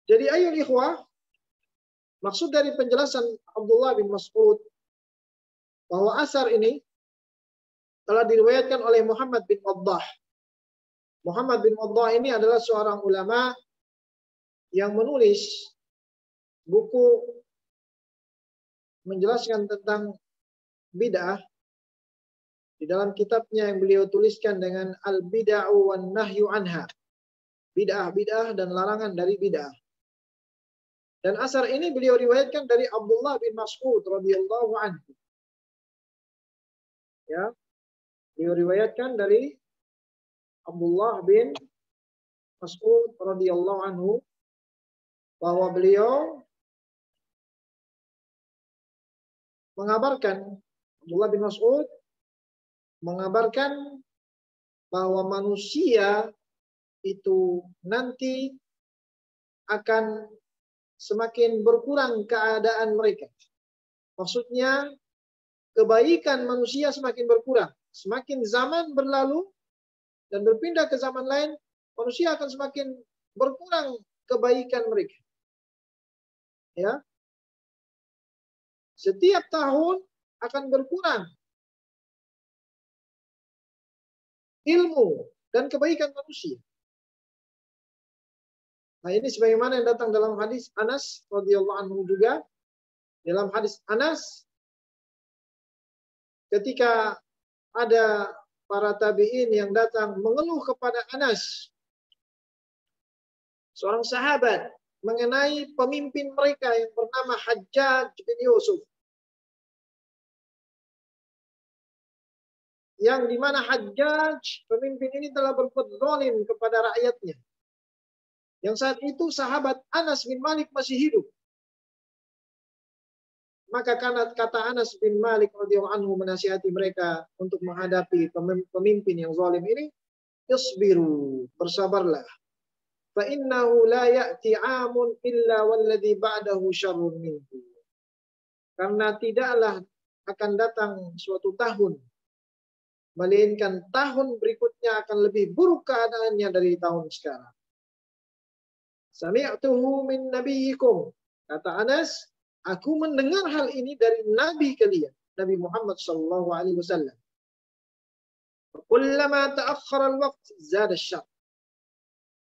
Jadi ayol ikhwah, maksud dari penjelasan Abdullah bin Mas'ud bahwa asar ini telah diriwayatkan oleh Muhammad bin Waddah. Muhammad bin Waddah ini adalah seorang ulama yang menulis buku menjelaskan tentang bid'ah di dalam kitabnya yang beliau tuliskan dengan Al-Bid'ah wan Nahyu Anha. Bid'ah dan larangan dari bid'ah. Dan asar ini beliau riwayatkan dari Abdullah bin Mas'ud radhiyallahu anhu. Ya. Beliau riwayatkan dari Abdullah bin Mas'ud radhiyallahu anhu bahwa beliau mengabarkan, Abdullah bin Mas'ud mengabarkan bahwa manusia itu nanti akan semakin berkurang keadaan mereka. Maksudnya kebaikan manusia semakin berkurang. Semakin zaman berlalu dan berpindah ke zaman lain, manusia akan semakin berkurang kebaikan mereka. Ya. Setiap tahun akan berkurang ilmu dan kebaikan manusia. Nah, ini sebagaimana yang datang dalam hadis Anas radhiyallahu anhu juga. Dalam hadis Anas, ketika ada para tabi'in yang datang mengeluh kepada Anas, seorang sahabat, mengenai pemimpin mereka yang bernama Hajjaj bin Yusuf. Yang dimana Hajjaj, pemimpin ini telah berbuat zalim kepada rakyatnya. Yang saat itu sahabat Anas bin Malik masih hidup. Maka kata Anas bin Malik radhiyallahu anhu menasihati mereka untuk menghadapi pemimpin yang zalim ini, isbiru, bersabarlah. Fa innahu la ya'ti 'amun illa walladhi ba'dahu syarrun minhu. Karena tidaklah akan datang suatu tahun melainkan tahun berikutnya akan lebih buruk keadaannya dari tahun sekarang. Sami'tuhu min nabiyyikum. Kata Anas, aku mendengar hal ini dari nabi kalian, Nabi Muhammad sallallahu alaihi wasallam. Kullama ta'akhkhara al-waqt zada asy-syarr.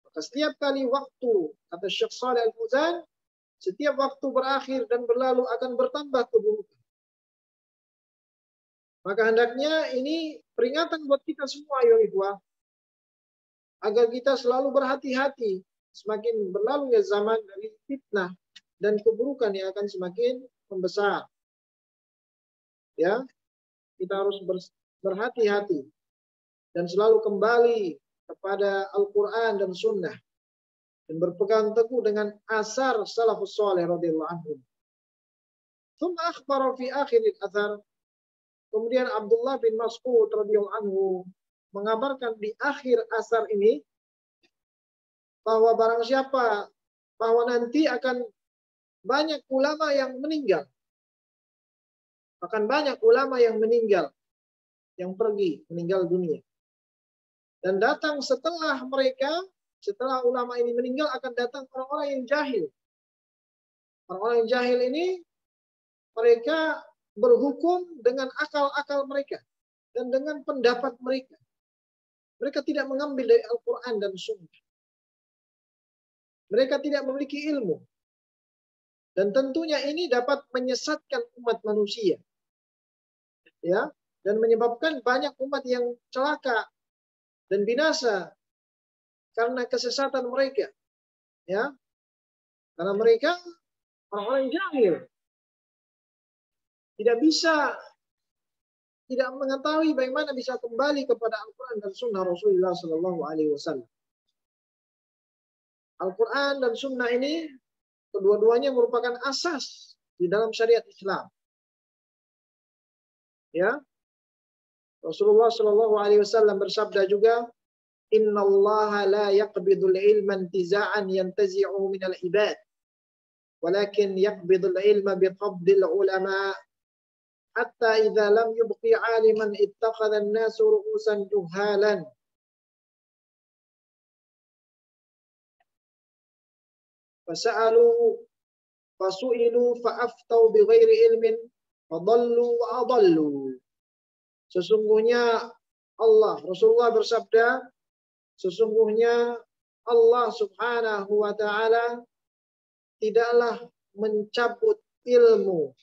Maka setiap kali waktu, kata Syekh Shalih Al-Fauzan, setiap waktu berakhir dan berlalu akan bertambah keburukan. Maka hendaknya ini peringatan buat kita semua, ya ikhwah, agar kita selalu berhati-hati. Semakin berlalu ya zaman dari fitnah dan keburukan yang akan semakin membesar. Ya, kita harus berhati-hati dan selalu kembali kepada Al-Quran dan Sunnah dan berpegang teguh dengan asar salafus salih radhiyallahu anhum. Thumma akhbara fi akhir al-athar. Kemudian Abdullah bin Mas'ud radhiyallahu anhu mengabarkan di akhir asar ini bahwa barang siapa, bahwa nanti akan banyak ulama yang meninggal. Akan banyak ulama yang meninggal, yang pergi, meninggal dunia. Dan datang setelah mereka, setelah ulama ini meninggal, akan datang orang-orang yang jahil. Orang-orang yang jahil ini, mereka berhukum dengan akal-akal mereka dan dengan pendapat mereka. Mereka tidak mengambil dari Al-Quran dan Sunnah. Mereka tidak memiliki ilmu. Dan tentunya ini dapat menyesatkan umat manusia. Ya, dan menyebabkan banyak umat yang celaka dan binasa karena kesesatan mereka. Ya. Karena mereka orang-orang jahil. Tidak mengetahui bagaimana bisa kembali kepada Al-Quran dan Sunnah Rasulullah Sallallahu Alaihi Wasallam. Al-Quran dan Sunnah ini kedua-duanya merupakan asas di dalam syariat Islam. Ya, Rasulullah Sallallahu Alaihi Wasallam bersabda juga, Inna Allah la yaqbidul ilma intiza'an yantazi'u minal ibad, walakin yaqbidul ilma biqabdil ulama, hatta idza lam yubqi 'aliman ittakhadha an-nasu ru'usan juhalan. fasa'alu fasu'ilu fa'aftau bighairi ilmin fadallu wa adallu. Sesungguhnya Allah, Rasulullah bersabda, sesungguhnya Allah Subhanahu wa taala tidaklah mencabut ilmu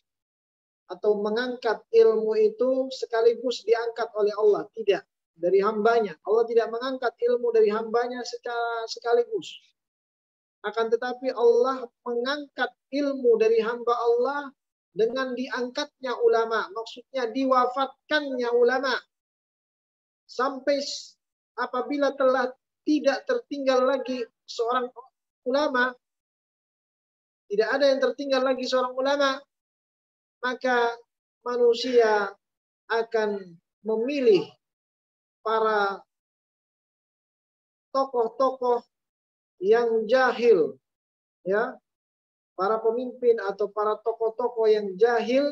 atau mengangkat ilmu itu sekaligus diangkat oleh Allah, tidak, dari hambanya. Allah tidak mengangkat ilmu dari hambanya secara sekaligus. Akan tetapi Allah mengangkat ilmu dari hamba Allah dengan diangkatnya ulama, maksudnya diwafatkannya ulama. Sampai apabila telah tidak tertinggal lagi seorang ulama, tidak ada yang tertinggal lagi seorang ulama, maka manusia akan memilih para tokoh-tokoh yang jahil, ya, para pemimpin atau para tokoh-tokoh yang jahil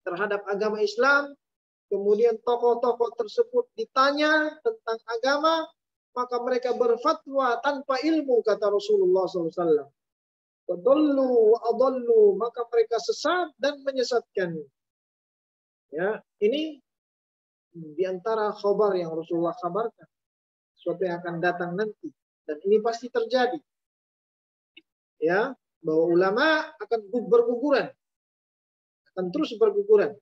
terhadap agama Islam. Kemudian tokoh-tokoh tersebut ditanya tentang agama, maka mereka berfatwa tanpa ilmu, kata Rasulullah SAW. Fadallu wa adallu, maka mereka sesat dan menyesatkan. Ya, ini diantara khabar yang Rasulullah kabarkan, sesuatu yang akan datang nanti, dan ini pasti terjadi. Ya, bahwa ulama akan berguguran, akan terus berguguran.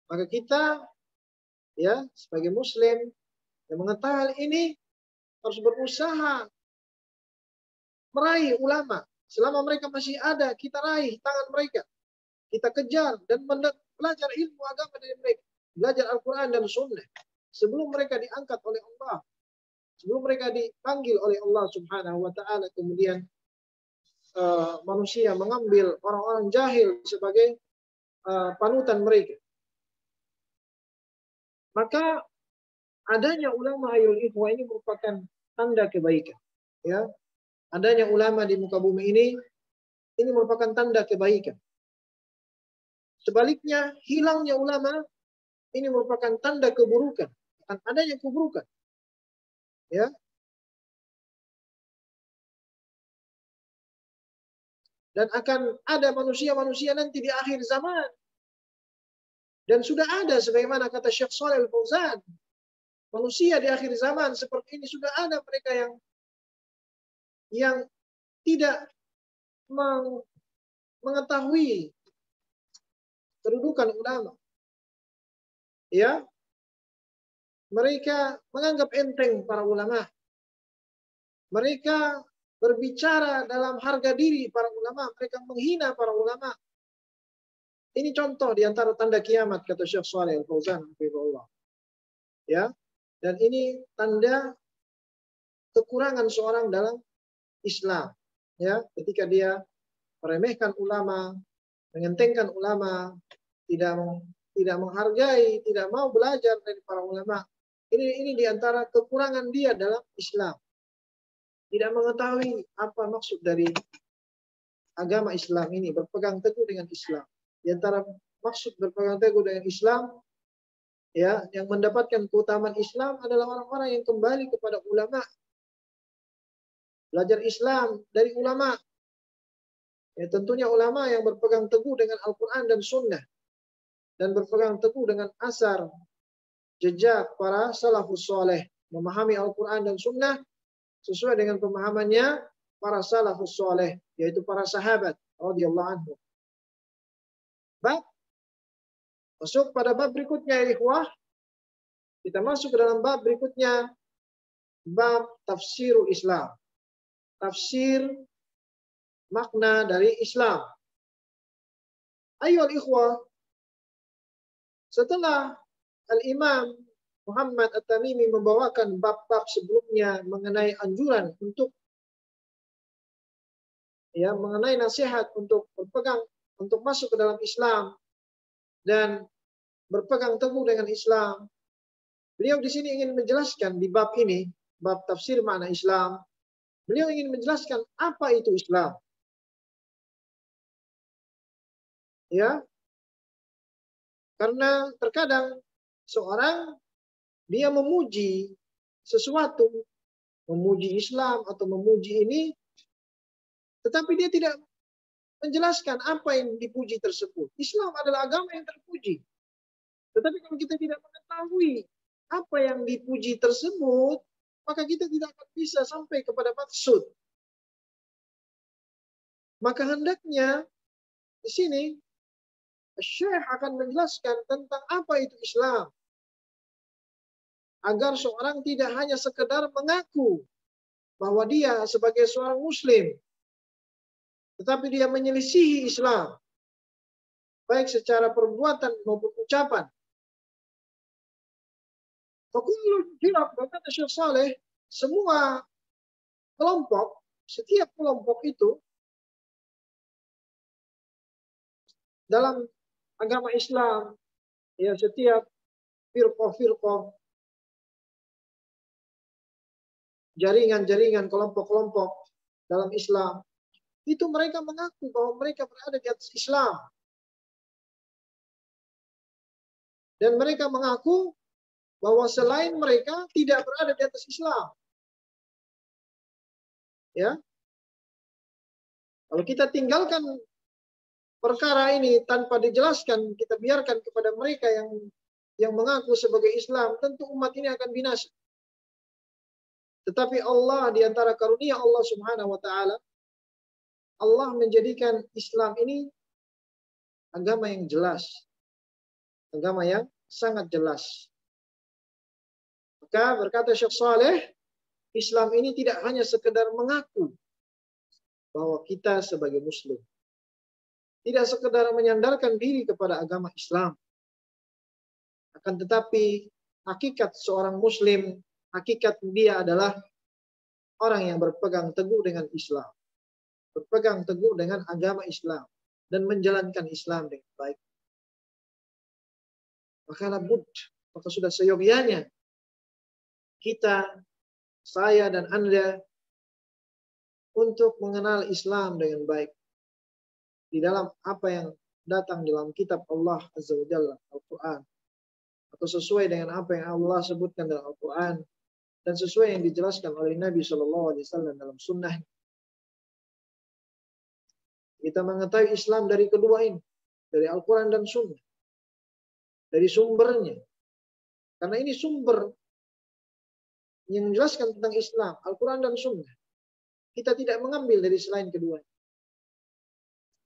Maka kita, ya, sebagai Muslim yang mengetahui hal ini harus berusaha meraih ulama. Selama mereka masih ada, kita raih tangan mereka, kita kejar dan belajar ilmu agama dari mereka, belajar Al-Quran dan Sunnah sebelum mereka diangkat oleh Allah, sebelum mereka dipanggil oleh Allah Subhanahu Wa Taala. Kemudian manusia mengambil orang-orang jahil sebagai panutan mereka. Maka adanya ulama, ayol ikhwah, ini merupakan tanda kebaikan. Ya, adanya ulama di muka bumi ini merupakan tanda kebaikan. Sebaliknya, hilangnya ulama ini merupakan tanda keburukan, akan adanya keburukan. Ya. Dan akan ada manusia-manusia nanti di akhir zaman. Dan sudah ada, sebagaimana kata Syekh Shalih Al-Fauzan, manusia di akhir zaman seperti ini sudah ada, mereka yang tidak mengetahui kedudukan ulama. Ya, mereka menganggap enteng para ulama. Mereka berbicara dalam harga diri para ulama, mereka menghina para ulama. Ini contoh di antara tanda kiamat, kata Syekh Shalih Al-Fauzan, ya, dan ini tanda kekurangan seorang dalam Islam, ya, ketika dia meremehkan ulama, mengentengkan ulama, tidak menghargai, tidak mau belajar dari para ulama. Ini di antara kekurangan dia dalam Islam. Tidak mengetahui apa maksud dari agama Islam ini, berpegang teguh dengan Islam. Di antara maksud berpegang teguh dengan Islam, ya, yang mendapatkan keutamaan Islam adalah orang-orang yang kembali kepada ulama. Belajar Islam dari ulama. Ya, tentunya ulama yang berpegang teguh dengan Al-Quran dan Sunnah. Dan berpegang teguh dengan asar, jejak para salafus soleh. Memahami Al-Quran dan Sunnah sesuai dengan pemahamannya para salafus soleh, yaitu para sahabat radhiyallahu anhu. Masuk pada bab berikutnya, ikhwah. Kita masuk ke dalam bab berikutnya, bab tafsirul Islam. Tafsir makna dari Islam. Ayyuhal ikhwah, setelah Al-Imam Muhammad At-Tamimi membawakan bab-bab sebelumnya mengenai anjuran untuk, ya, mengenai nasihat untuk berpegang, untuk masuk ke dalam Islam dan berpegang teguh dengan Islam. Beliau di sini ingin menjelaskan di bab ini, bab tafsir makna Islam. Beliau ingin menjelaskan apa itu Islam. Ya. Karena terkadang seorang dia memuji sesuatu, memuji Islam atau memuji ini, Tetapi dia tidak menjelaskan apa yang dipuji tersebut. Islam adalah agama yang terpuji. Tetapi kalau kita tidak mengetahui apa yang dipuji tersebut, maka kita tidak akan bisa sampai kepada maksud. Maka hendaknya di sini Syekh akan menjelaskan tentang apa itu Islam. Agar seorang tidak hanya sekedar mengaku bahwa dia sebagai seorang muslim, tetapi dia menyelisihi Islam, baik secara perbuatan maupun ucapan. Fakulul hilaf, berkata Syekh Saleh, semua kelompok, setiap kelompok itu dalam agama Islam, ya setiap firqah-firqah, jaringan-jaringan, kelompok-kelompok dalam Islam, itu mereka mengaku bahwa mereka berada di atas Islam. Dan mereka mengaku bahwa selain mereka tidak berada di atas Islam. Ya. Kalau kita tinggalkan perkara ini tanpa dijelaskan, kita biarkan kepada mereka yang mengaku sebagai Islam, tentu umat ini akan binasa. Tetapi Allah, di antara karunia Allah Subhanahu wa taala, Allah menjadikan Islam ini agama yang jelas. Agama yang sangat jelas. Maka berkata Syekh Saleh, Islam ini tidak hanya sekedar mengaku bahwa kita sebagai muslim. Tidak sekedar menyandarkan diri kepada agama Islam. Akan tetapi hakikat seorang muslim, hakikat dia adalah orang yang berpegang teguh dengan Islam. Berpegang teguh dengan agama Islam. Dan menjalankan Islam dengan baik. Maka sudah seyogianya kita, saya dan Anda untuk mengenal Islam dengan baik. Di dalam apa yang datang dalam kitab Allah Azza wa Jalla, Al-Quran. Atau sesuai dengan apa yang Allah sebutkan dalam Al-Quran. Dan sesuai yang dijelaskan oleh Nabi SAW dalam sunnah. Kita mengetahui Islam dari kedua ini. Dari Al-Quran dan sunnah. Dari sumbernya. Karena ini sumber yang menjelaskan tentang Islam, Al-Quran dan Sunnah. Kita tidak mengambil dari selain keduanya.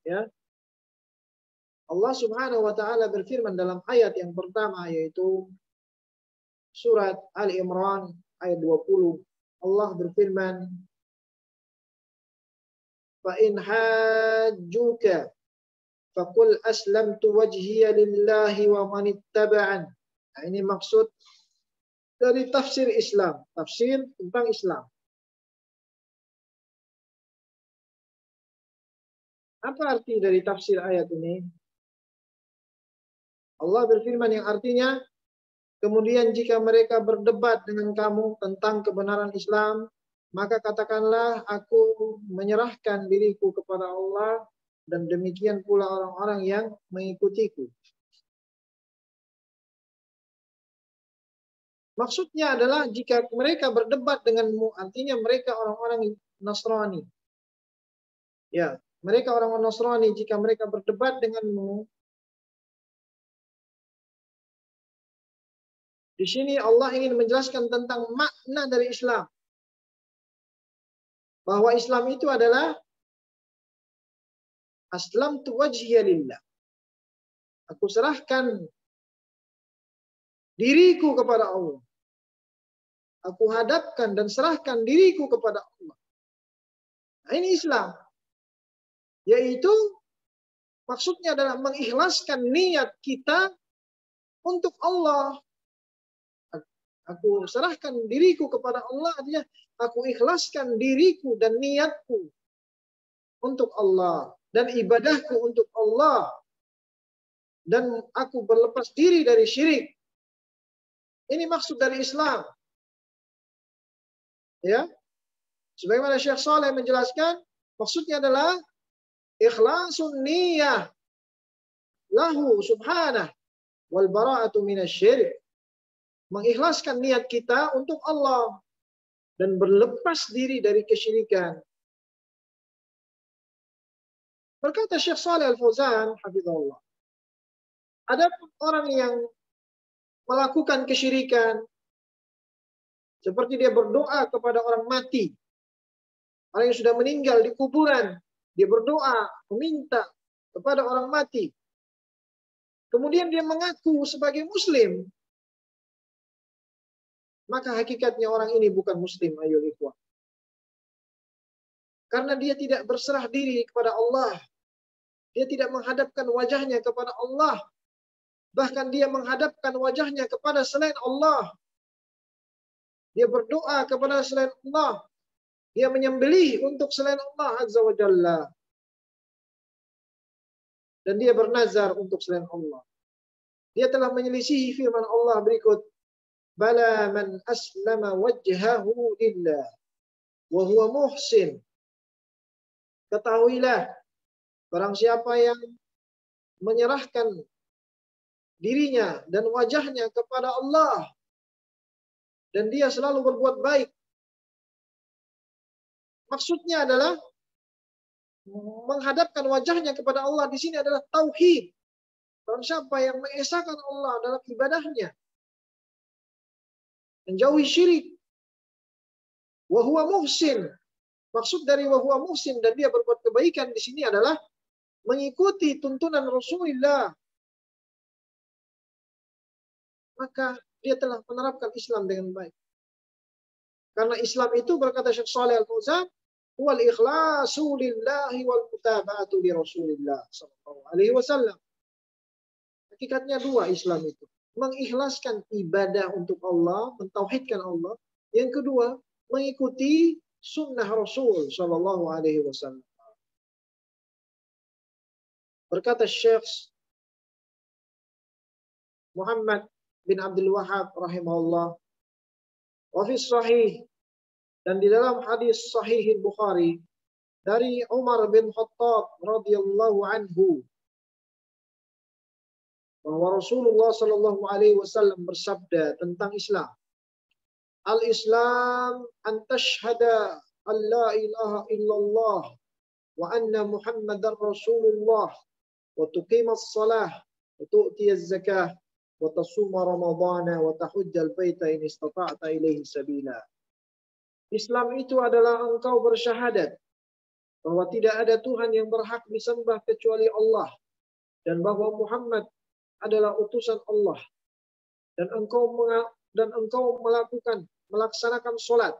Ya. Allah Subhanahu wa taala berfirman dalam ayat yang pertama, yaitu surat Ali Imran ayat 20. Allah berfirman, "Fa in hajjuka faqul aslamtu wajhiya lillahi wa man ittaba'an." Nah, ini maksud dari tafsir Islam, tafsir tentang Islam. Apa arti dari tafsir ayat ini? Allah berfirman yang artinya, kemudian jika mereka berdebat dengan kamu tentang kebenaran Islam, maka katakanlah aku menyerahkan diriku kepada Allah dan demikian pula orang-orang yang mengikutiku. Maksudnya adalah jika mereka berdebat denganmu, artinya mereka orang-orang Nasrani. Ya, mereka orang-orang Nasrani, jika mereka berdebat denganmu, di sini Allah ingin menjelaskan tentang makna dari Islam. Bahwa Islam itu adalah aslamtu wajhiya lillah. Aku serahkan diriku kepada Allah. Aku hadapkan dan serahkan diriku kepada Allah. Nah, ini Islam. Yaitu maksudnya adalah mengikhlaskan niat kita untuk Allah. Aku serahkan diriku kepada Allah, artinya aku ikhlaskan diriku dan niatku untuk Allah. Dan ibadahku untuk Allah. Dan aku berlepas diri dari syirik. Ini maksud dari Islam. Ya, sebagaimana Syekh Saleh menjelaskan, maksudnya adalah ikhlasun niyah lahu subhanah wal bara'atu minasyirik. Mengikhlaskan niat kita untuk Allah dan berlepas diri dari kesyirikan. Berkata Syekh Shalih Al-Fauzan, hafizahullah, ada orang yang melakukan kesyirikan, seperti dia berdoa kepada orang mati, orang yang sudah meninggal di kuburan, dia berdoa, meminta kepada orang mati. Kemudian dia mengaku sebagai muslim, maka hakikatnya orang ini bukan muslim, ayo ikhwah. Karena dia tidak berserah diri kepada Allah. Dia tidak menghadapkan wajahnya kepada Allah. Bahkan dia menghadapkan wajahnya kepada selain Allah. Dia berdoa kepada selain Allah. Dia menyembelih untuk selain Allah Azza wa Jalla. Dan dia bernazar untuk selain Allah. Dia telah menyelisihi firman Allah berikut. Bala man aslama wajhahu lillah. Wa huwa muhsin. Ketahuilah, barang siapa yang menyerahkan dirinya dan wajahnya kepada Allah, dan dia selalu berbuat baik. Maksudnya adalah menghadapkan wajahnya kepada Allah di sini adalah tauhid. Barang siapa yang mengesahkan Allah dalam ibadahnya, menjauhi syirik, wa huwa muhsin. Maksud dari wa huwa muhsin dan dia berbuat kebaikan di sini adalah mengikuti tuntunan Rasulullah. Maka dia telah menerapkan Islam dengan baik. Karena Islam itu berkata Syekh Shalih Al-Fauzan, wal ikhlasu lillahi wal mutaba'atu li Rasulillah sallallahu alaihi wasallam. Hakikatnya dua Islam itu. Mengikhlaskan ibadah untuk Allah, mentauhidkan Allah. Yang kedua, mengikuti sunnah Rasul sallallahu alaihi wasallam. Berkata Syekh Muhammad bin Abdul Wahhab rahimahullah, wa fi sahih, dan di dalam hadis sahih Bukhari dari Umar bin Khattab radhiyallahu anhu, bahwa Rasulullah sallallahu alaihi wasallam bersabda tentang Islam. Al-Islam an tashhada an la ilaha illallah wa anna Muhammadar Rasulullah wa tuqimas salah wa tu'tiyaz zakah wa tasuma ramadhana wa tahujjal baita in istata'ta ilaihi sabila. Islam itu adalah engkau bersyahadat bahwa tidak ada Tuhan yang berhak disembah kecuali Allah, dan bahwa Muhammad adalah utusan Allah, dan engkau melaksanakan solat,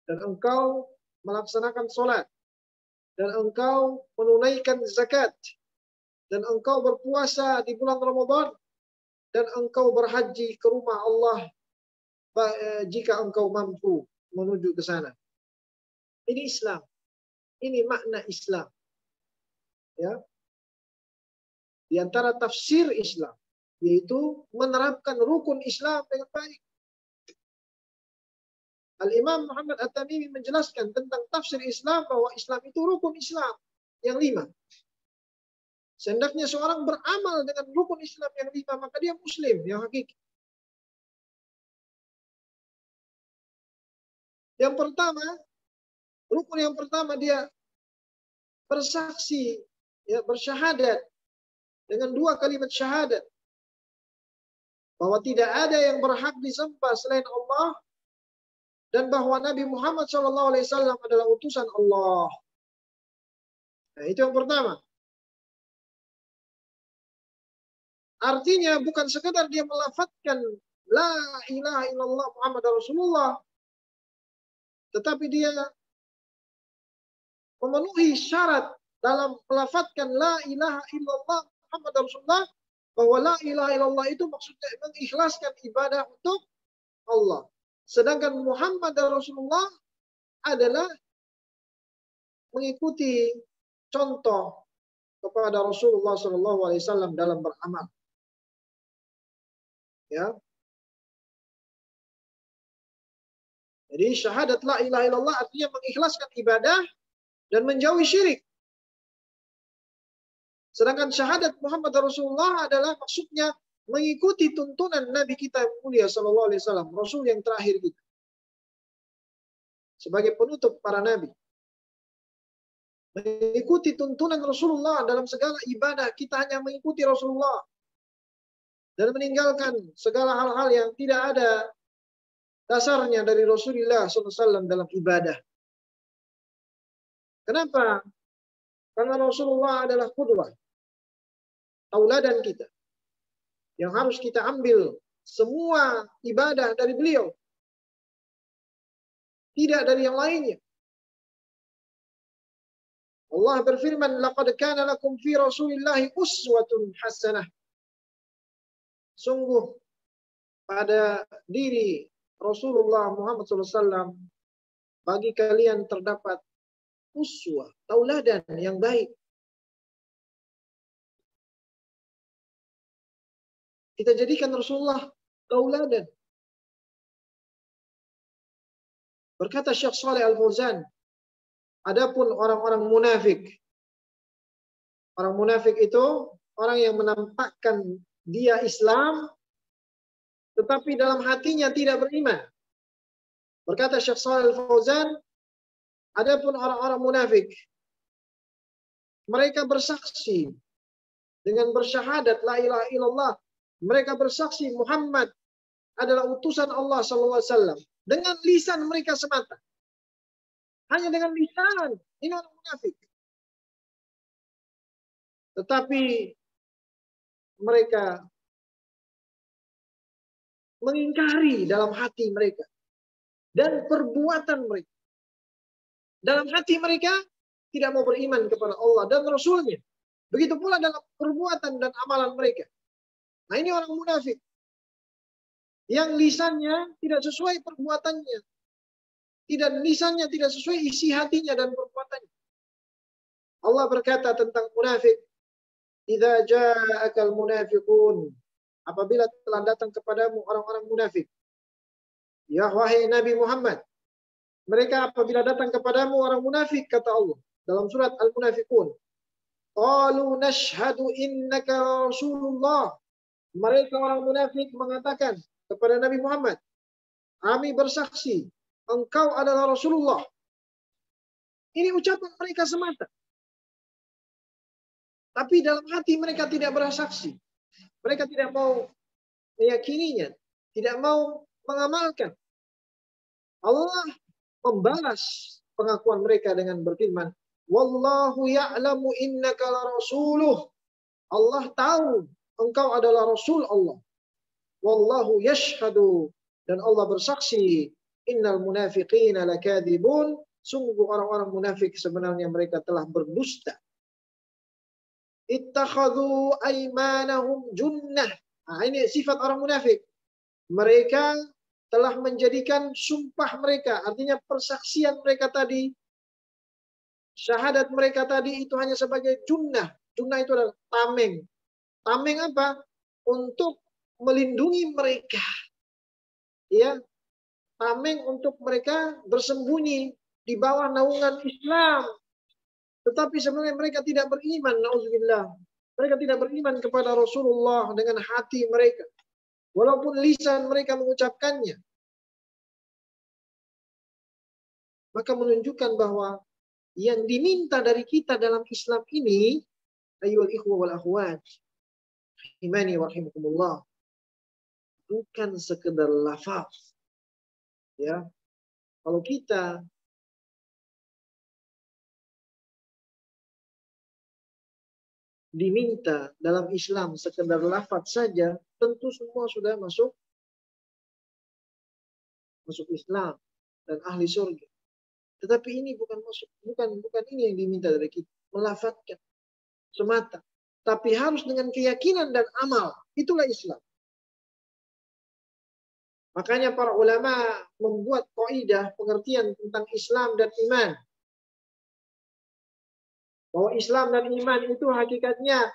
dan engkau melaksanakan solat, dan engkau menunaikan zakat, dan engkau berpuasa di bulan Ramadan, dan engkau berhaji ke rumah Allah jika engkau mampu menuju ke sana. Ini Islam. Ini makna Islam. Ya. Di antara tafsir Islam, yaitu menerapkan rukun Islam dengan baik. Al-Imam Muhammad At-Tamimi menjelaskan tentang tafsir Islam bahwa Islam itu rukun Islam yang 5. Sehendaknya seorang beramal dengan rukun Islam yang 5, maka dia Muslim yang hakiki. Yang pertama, rukun yang pertama dia bersaksi, ya, bersyahadat dengan 2 kalimat syahadat bahwa tidak ada yang berhak disembah selain Allah, dan bahwa Nabi Muhammad SAW adalah utusan Allah. Nah, itu yang pertama. Artinya bukan sekedar dia melafadzkan la ilaha illallah Muhammad Rasulullah, tetapi dia memenuhi syarat dalam melafadzkan la ilaha illallah Muhammad Rasulullah, bahwa la ilaha illallah itu maksudnya mengikhlaskan ibadah untuk Allah. Sedangkan Muhammad Rasulullah adalah mengikuti contoh kepada Rasulullah SAW dalam beramal. Ya. Jadi syahadat la ilaha illallah artinya mengikhlaskan ibadah dan menjauhi syirik. Sedangkan syahadat Muhammad Rasulullah adalah maksudnya mengikuti tuntunan Nabi kita yang mulia sallallahu alaihi wasallam, Rasul yang terakhir kita, sebagai penutup para nabi. Mengikuti tuntunan Rasulullah dalam segala ibadah, kita hanya mengikuti Rasulullah. Dan meninggalkan segala hal-hal yang tidak ada dasarnya dari Rasulullah SAW dalam ibadah. Kenapa? Karena Rasulullah adalah qudwah, tauladan kita, yang harus kita ambil semua ibadah dari beliau, tidak dari yang lainnya. Allah berfirman, laqad kana lakum fi Rasulillahi uswatun hasanah. Sungguh pada diri Rasulullah Muhammad SAW bagi kalian terdapat uswah, tauladan yang baik. Kita jadikan Rasulullah tauladan. Berkata Syekh Shalih Al-Fauzan, adapun orang-orang munafik. Orang munafik itu orang yang menampakkan dia Islam, tetapi dalam hatinya tidak beriman. Berkata Syekh Shalih Al-Fauzan, adapun orang-orang munafik, mereka bersaksi dengan bersyahadat la ilaha illallah. Mereka bersaksi Muhammad adalah utusan Allah SAW dengan lisan mereka semata. Hanya dengan lisan. Ini orang munafik. Tetapi mereka mengingkari dalam hati mereka dan perbuatan mereka. Dalam hati mereka tidak mau beriman kepada Allah dan Rasulnya. Begitu pula dalam perbuatan dan amalan mereka. Nah, ini orang munafik. Yang lisannya tidak sesuai perbuatannya. Lisannya tidak sesuai isi hatinya dan perbuatannya. Allah berkata tentang munafik, "Idza ja'akal munafiqun." Apabila telah datang kepadamu orang-orang munafik. Ya wahai Nabi Muhammad, mereka apabila datang kepadamu orang munafik, kata Allah dalam surat Al-Munafiqun, qalu nashhadu innaka Rasulullah. Mereka orang munafik mengatakan kepada Nabi Muhammad, kami bersaksi engkau adalah Rasulullah. Ini ucapan mereka semata. Tapi dalam hati mereka tidak bersaksi. Mereka tidak mau meyakininya, tidak mau mengamalkan. Allah membalas pengakuan mereka dengan berfirman, wallahu ya'lamu innaka la rasuluh. Allah tahu engkau adalah Rasul Allah. Wallahu yashhadu. Dan Allah bersaksi, innal munafiqina lakadzibun. Sungguh orang-orang munafik sebenarnya mereka telah berdusta. Ittakhadhu aymanahum junnah. Nah, ini sifat orang munafik. Mereka telah menjadikan sumpah mereka, artinya persaksian mereka tadi, syahadat mereka tadi itu hanya sebagai junnah. Junnah itu adalah tameng. Tameng apa? Untuk melindungi mereka. Ya, tameng untuk mereka bersembunyi di bawah naungan Islam. Tetapi sebenarnya mereka tidak beriman, na'udzubillah. Mereka tidak beriman kepada Rasulullah dengan hati mereka. Walaupun lisan mereka mengucapkannya. Maka menunjukkan bahwa yang diminta dari kita dalam Islam ini, ayyuhal ikhwah wal akhwat, imani wa rahimakumullah, bukan sekedar lafaz. Ya. Kalau kita diminta dalam Islam sekedar lafaz saja, tentu semua sudah masuk Islam dan ahli surga. Tetapi ini bukan ini yang diminta dari kita, melafazkan semata, tapi harus dengan keyakinan dan amal. Itulah Islam. Makanya para ulama membuat kaidah pengertian tentang Islam dan iman. Bahwa Islam dan iman itu hakikatnya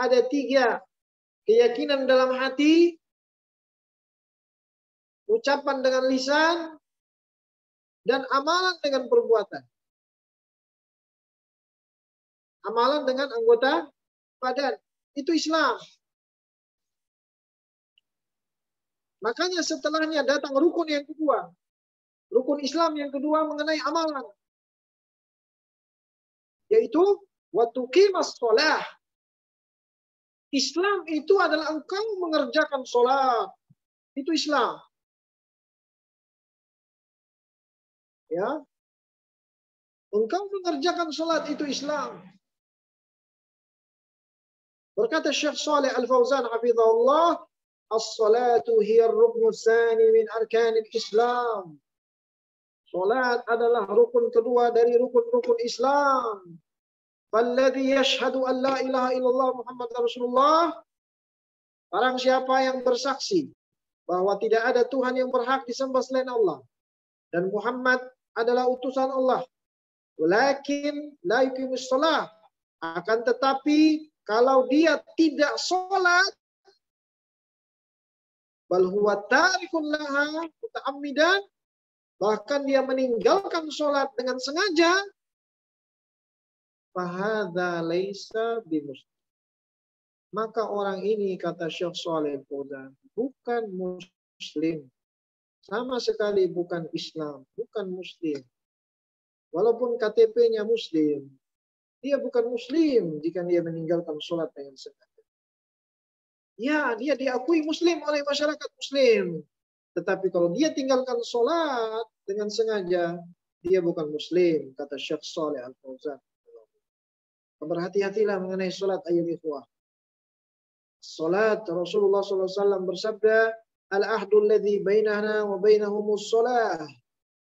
ada 3. Keyakinan dalam hati, ucapan dengan lisan, dan amalan dengan perbuatan. Amalan dengan anggota badan. Itu Islam. Makanya setelahnya datang rukun yang kedua. Rukun Islam yang kedua mengenai amalan. yaitu wa tuqimas shalah. Islam itu adalah engkau mengerjakan sholat. Itu Islam. Ya. Engkau mengerjakan sholat itu Islam. Berkata Syekh Shalih Al-Fauzan hafizahullah, as-salatu hiya ar-ruknu tsani min arkanil Islam. Salat adalah rukun kedua dari rukun-rukun Islam. Falladhi yashhadu an la ilaha illallah Muhammad Rasulullah. Barang siapa yang bersaksi bahwa tidak ada Tuhan yang berhak disembah selain Allah dan Muhammad adalah utusan Allah. Walakin la yuqimus shalah. Akan tetapi kalau dia tidak sholat, bal huwa tarikun laha muta'ammidan, bahkan dia meninggalkan sholat dengan sengaja, fahadza laisa bimuslim. Maka orang ini, kata Syekh Shalih Al-Fauzan, bukan muslim. Sama sekali bukan Islam, bukan muslim. Walaupun KTP-nya muslim, dia bukan muslim jika dia meninggalkan sholat dengan sengaja. Ya, dia diakui muslim oleh masyarakat muslim. Tetapi kalau dia tinggalkan sholat dengan sengaja, dia bukan muslim, kata Syekh Shalih Al-Fauzan. Berhati-hatilah mengenai sholat ayat ikhwah. Sholat, Rasulullah SAW bersabda, al-ahdu alladhi bainana wa bainahumus sholah.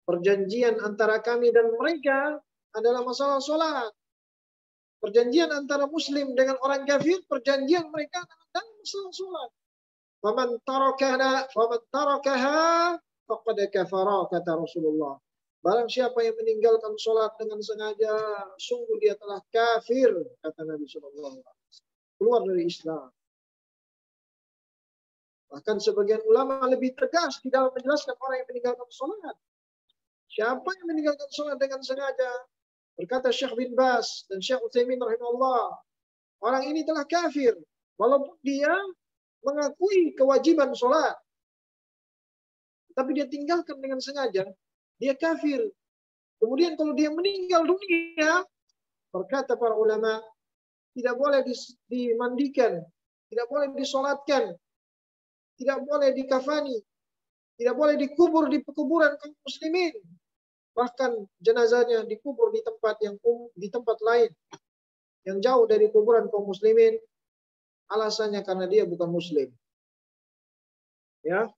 Perjanjian antara kami dan mereka adalah masalah sholat. Perjanjian antara muslim dengan orang kafir, perjanjian mereka adalah masalah sholat. Faman tarakaha faqad kafara, kata Rasulullah. Barang siapa yang meninggalkan sholat dengan sengaja, sungguh dia telah kafir, kata Nabi SAW. Keluar dari Islam. Bahkan sebagian ulama lebih tegas di dalam menjelaskan orang yang meninggalkan sholat. Siapa yang meninggalkan sholat dengan sengaja? Berkata Syekh bin Baz dan Syekh Utsaimin rahimahullah, orang ini telah kafir, walaupun dia mengakui kewajiban sholat. Tapi dia tinggalkan dengan sengaja, dia kafir. Kemudian kalau dia meninggal dunia, berkata para ulama, tidak boleh dimandikan, tidak boleh disolatkan, tidak boleh dikafani, tidak boleh dikubur di pekuburan kaum muslimin. Bahkan jenazahnya dikubur di tempat di tempat lain yang jauh dari kuburan kaum muslimin. Alasannya karena dia bukan muslim. Ya.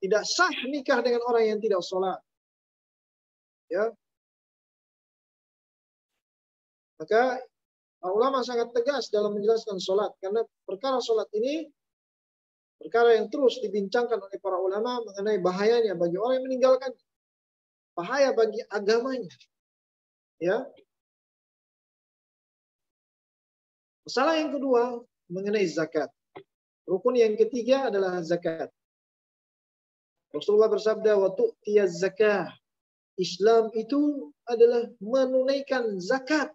Tidak sah nikah dengan orang yang tidak sholat. Ya. Maka ulama sangat tegas dalam menjelaskan sholat. Karena perkara sholat ini perkara yang terus dibincangkan oleh para ulama mengenai bahayanya bagi orang yang meninggalkan. Bahaya bagi agamanya. Ya. Masalah yang kedua mengenai zakat. Rukun yang ketiga adalah zakat. Rasulullah bersabda, wa tu'tiyaz zakah. Islam itu adalah menunaikan zakat,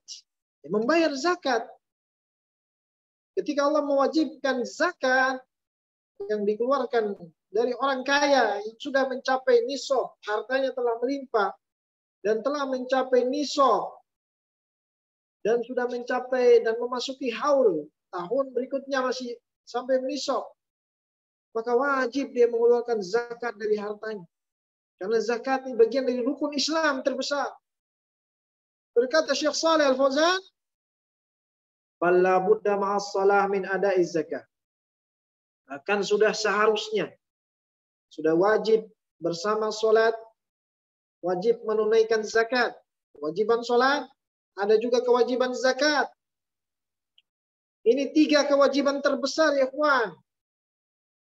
membayar zakat. Ketika Allah mewajibkan zakat yang dikeluarkan dari orang kaya yang sudah mencapai nisab, hartanya telah melimpah dan telah mencapai nisab dan sudah mencapai dan memasuki haul, tahun berikutnya masih sampai nisab, maka wajib dia mengeluarkan zakat dari hartanya. Karena zakat ini bagian dari rukun Islam terbesar. Berkata Syekh Shalih Al-Fauzan, "Fala budda ma'as shalah min ada'iz zakah." Akan sudah seharusnya, sudah wajib bersama sholat, wajib menunaikan zakat. Kewajiban sholat, ada juga kewajiban zakat. Ini 3 kewajiban terbesar ya kawan.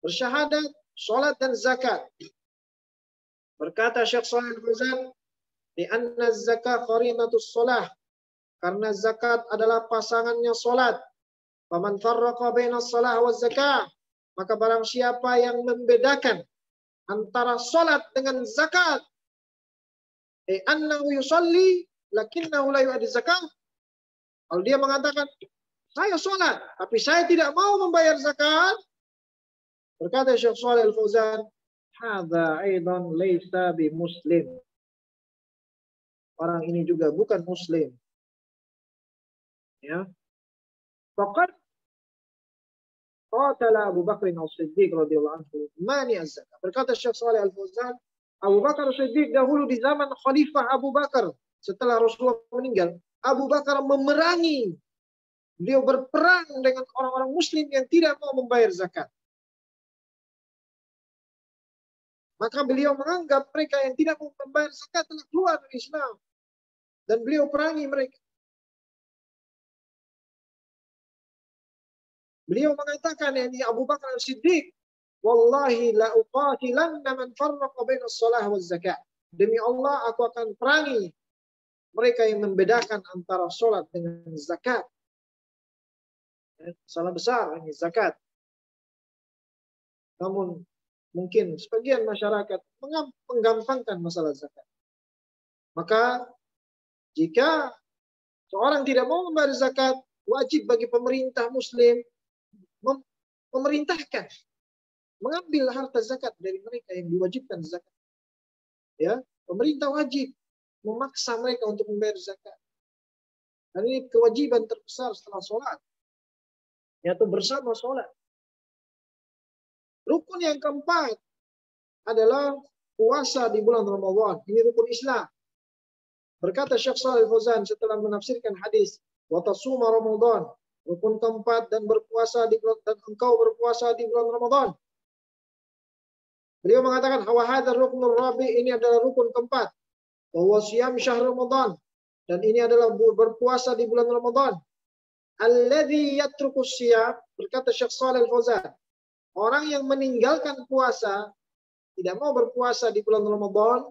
Bersyahadat, sholat, dan zakat. Berkata Syekh Shalih Al-Fauzan, "Li'anna zakat qarinatus sholah." Karena zakat adalah pasangannya sholat. Faman farraqa bainas sholah wa zakah. Maka barang siapa yang membedakan antara sholat dengan zakat, annahu yusalli lakinnahu la yu'addi zakat. Kalau dia mengatakan, saya sholat, tapi saya tidak mau membayar zakat, berkata Syekh Shalih Al-Fauzan, hadza aidan laisa bi muslim. Orang ini juga bukan muslim. Ya. Faqad qatala Abu Bakr as-Siddiq radhiyallahu anhu mani az-zakat. Berkata Syekh Shalih Al-Fauzan, Abu Bakar as-Siddiq dahulu di zaman Khalifah Abu Bakar setelah Rasulullah meninggal, Abu Bakar memerangi. Beliau berperang dengan orang-orang muslim yang tidak mau membayar zakat. Maka beliau menganggap mereka yang tidak mau membayar zakat telah keluar dari Islam. Dan beliau perangi mereka. Beliau mengatakan, yakni Abu Bakar As-Siddiq, wallahi la uqatilanna man farraqa baina shalah wa zakat. Demi Allah aku akan perangi mereka yang membedakan antara sholat dengan zakat. Salah besar ini zakat. Namun mungkin sebagian masyarakat menggampangkan masalah zakat. Maka jika seorang tidak mau membayar zakat, wajib bagi pemerintah muslim memerintahkan mengambil harta zakat dari mereka yang diwajibkan zakat. Ya, pemerintah wajib memaksa mereka untuk membayar zakat. Dan ini kewajiban terbesar setelah sholat, yaitu bersama sholat. Rukun yang keempat adalah puasa di bulan Ramadan. Ini rukun Islam. Berkata Syekh Shalih Al-Fauzan setelah menafsirkan hadis, wa tasuma Ramadan, rukun keempat dan berpuasa di bulan, dan engkau berpuasa di bulan Ramadan. Beliau mengatakan, wa hadzal ruknur rabi, ini adalah rukun keempat. Wa siyam syahr Ramadan, dan ini adalah berpuasa di bulan Ramadan. Alladzi yatrukus siyam, berkata Syekh Shalih Al-Fauzan, orang yang meninggalkan puasa, tidak mau berpuasa di bulan Ramadan,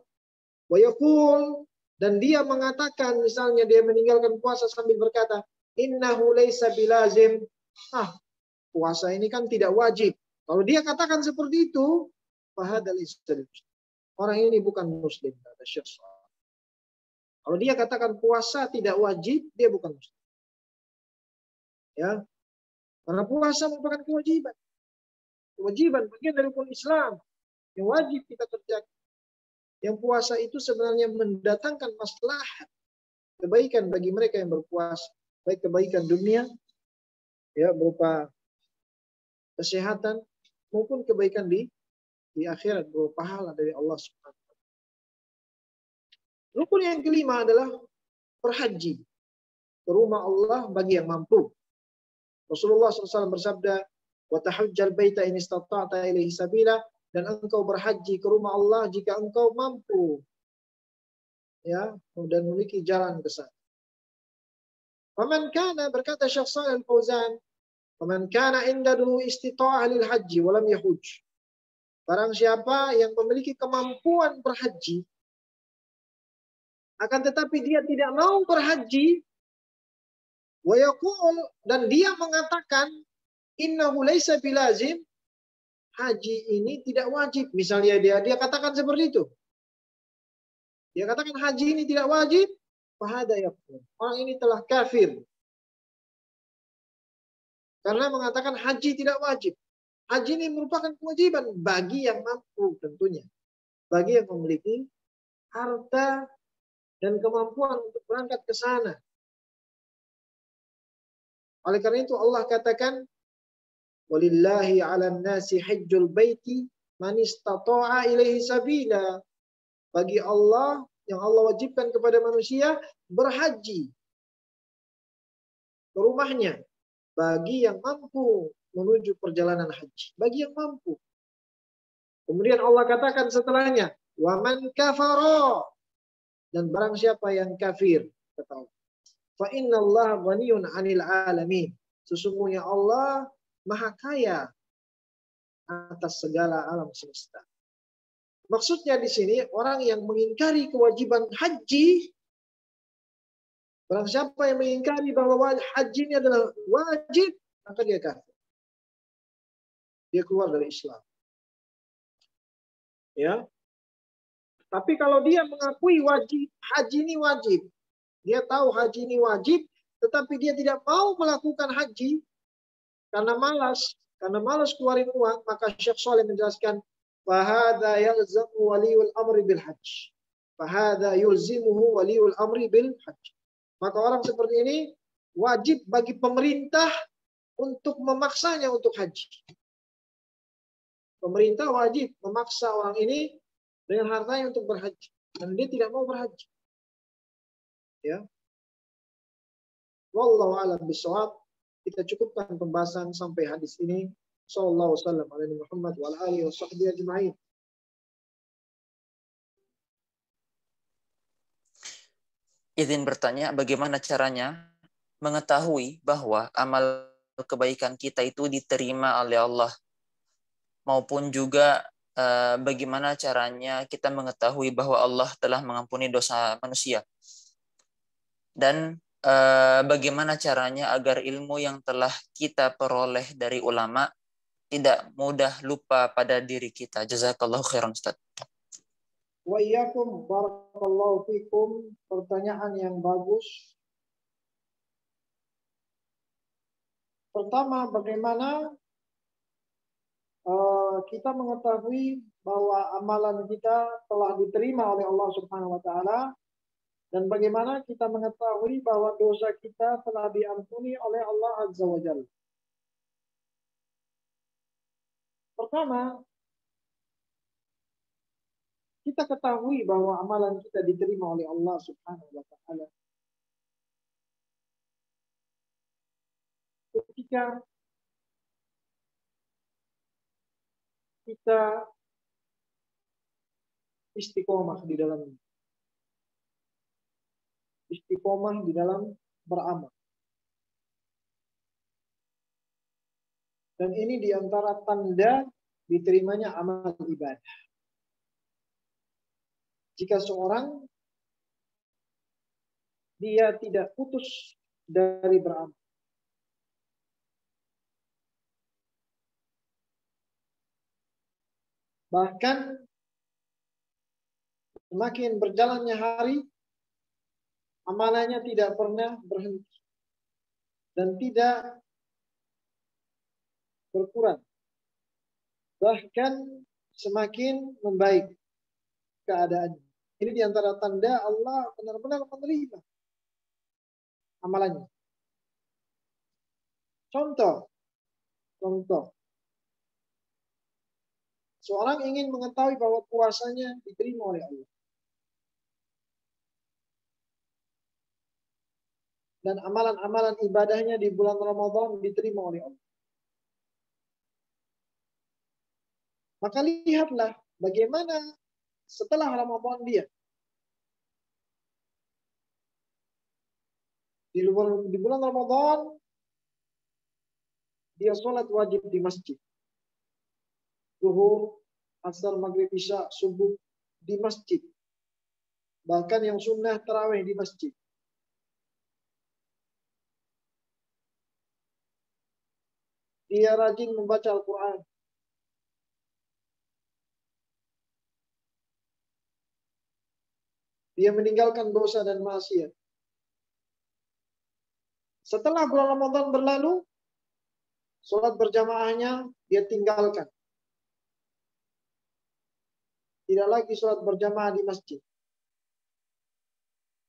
wa yaqul, dan dia mengatakan, misalnya dia meninggalkan puasa sambil berkata, innahu laisa bilazim, puasa ini kan tidak wajib. Kalau dia katakan seperti itu, fahadal islam, orang ini bukan muslim, kata Syekh Shalih. Kalau dia katakan puasa tidak wajib, dia bukan muslim. Ya, karena puasa merupakan kewajiban. Kewajiban bagian dari rukun Islam yang wajib kita kerjakan. Yang puasa itu sebenarnya mendatangkan maslahat, kebaikan bagi mereka yang berpuasa, baik kebaikan dunia, ya berupa kesehatan, maupun kebaikan di akhirat berupa pahala dari Allah Subhanahu wa taala. Rukun yang kelima adalah berhaji ke rumah Allah bagi yang mampu. Rasulullah SAW bersabda, wa tahajjal baita in istata'ta ilaihi sabila, dan engkau berhaji ke rumah Allah jika engkau mampu, ya, dan memiliki jalan ke sana. Faman kana, berkata Syekh Shalih Al-Fauzan, faman kana indahu istita'ah lil haji wa lam yahuj, barang siapa yang memiliki kemampuan berhaji akan tetapi dia tidak mau berhaji, wa yaqul, dan dia mengatakan innahu laisa bilazim, haji ini tidak wajib. Misalnya dia katakan seperti itu. Dia katakan haji ini tidak wajib, fahada yakfur, orang ini telah kafir. Karena mengatakan haji tidak wajib. Haji ini merupakan kewajiban bagi yang mampu tentunya. Bagi yang memiliki harta dan kemampuan untuk berangkat ke sana. Oleh karena itu Allah katakan, walillahi 'alan nasi hajjul baiti man istata'a ilaihi sabila. Bagi Allah, yang Allah wajibkan kepada manusia, berhaji ke rumahnya bagi yang mampu menuju perjalanan haji, bagi yang mampu. Kemudian Allah katakan setelahnya, wa man kafara, dan barang siapa yang kafir, kata Allah, fa innallaha ghaniyun 'anil 'alamin, sesungguhnya Allah Maha Kaya atas segala alam semesta. Maksudnya di sini orang yang mengingkari kewajiban haji, barang siapa yang mengingkari bahwa haji ini adalah wajib, maka dia kafir. Dia keluar dari Islam. Ya. Tapi kalau dia mengakui wajib, haji ini wajib, dia tahu haji ini wajib, tetapi dia tidak mau melakukan haji karena malas keluarin uang, maka Syekh Shalih menjelaskan, fahadha yalzamu waliul amri bil hajj. Fahadha yulzimuhu waliul amri bil hajj. Maka orang seperti ini wajib bagi pemerintah untuk memaksanya untuk haji. Pemerintah wajib memaksa orang ini dengan hartanya untuk berhaji. Dan dia tidak mau berhaji. Ya. Wallahu a'lam bishawab. Kita cukupkan pembahasan sampai hadis ini. Sallallahu wasallam ala Muhammad wa ala alihi wa sahbihi ajma'in. Izin bertanya, bagaimana caranya mengetahui bahwa amal kebaikan kita itu diterima oleh Allah? Maupun juga bagaimana caranya kita mengetahui bahwa Allah telah mengampuni dosa manusia? Dan bagaimana caranya agar ilmu yang telah kita peroleh dari ulama tidak mudah lupa pada diri kita? Jazakallahu khairan, Ustaz. Wa iyyakum barakallahu fikum. Pertanyaan yang bagus. Pertama, bagaimana kita mengetahui bahwa amalan kita telah diterima oleh Allah Subhanahu wa taala, dan bagaimana kita mengetahui bahwa dosa kita telah diampuni oleh Allah Azza wa Jalla. Pertama, kita ketahui bahwa amalan kita diterima oleh Allah Subhanahu wa taala ketika kita istiqomah di dalam beramal. Dan ini diantara tanda diterimanya amal ibadah. Jika seorang dia tidak putus dari beramal. Bahkan semakin berjalannya hari, amalannya tidak pernah berhenti dan tidak berkurang. Bahkan semakin membaik keadaannya. Ini diantara tanda Allah benar-benar menerima amalannya. Contoh. Seorang ingin mengetahui bahwa puasanya diterima oleh Allah. Dan amalan-amalan ibadahnya di bulan Ramadan diterima oleh Allah. Maka lihatlah bagaimana setelah Ramadan dia. Di bulan Ramadan dia sholat wajib di masjid. Zuhur, asar, maghrib, isya, subuh di masjid. Bahkan yang sunnah tarawih di masjid. Dia rajin membaca Al-Quran. Dia meninggalkan dosa dan maksiat. Setelah bulan Ramadan berlalu, sholat berjamaahnya dia tinggalkan. Tidak lagi sholat berjamaah di masjid.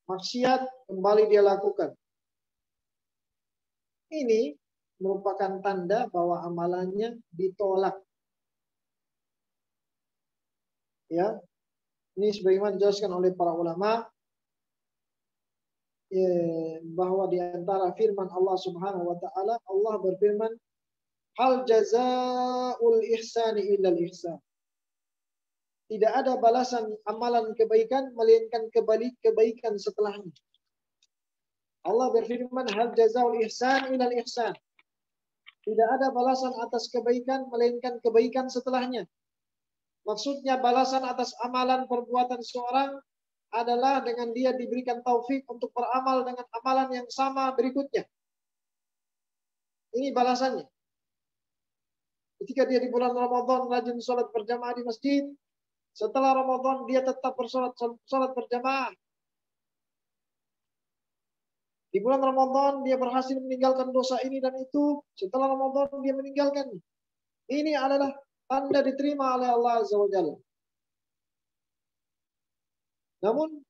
Maksiat kembali dia lakukan. Ini merupakan tanda bahwa amalannya ditolak. Ya, ini sebagaimana dijelaskan oleh para ulama bahwa di antara firman Allah Subhanahu wa taala, Allah berfirman, "Hal jazaa'ul ihsani illal ihsan." Tidak ada balasan amalan kebaikan melainkan kebaikan setelahnya. Allah berfirman, "Hal jazaa'ul ihsan illal ihsan." Tidak ada balasan atas kebaikan melainkan kebaikan setelahnya. Maksudnya balasan atas amalan perbuatan seorang adalah dengan dia diberikan taufik untuk beramal dengan amalan yang sama berikutnya. Ini balasannya. Ketika dia di bulan Ramadan rajin sholat berjamaah di masjid, setelah Ramadan dia tetap sholat berjamaah. Di bulan Ramadan dia berhasil meninggalkan dosa ini dan itu. Setelah Ramadan dia meninggalkan. Ini adalah tanda diterima oleh Allah Azza wa Jalla. Namun,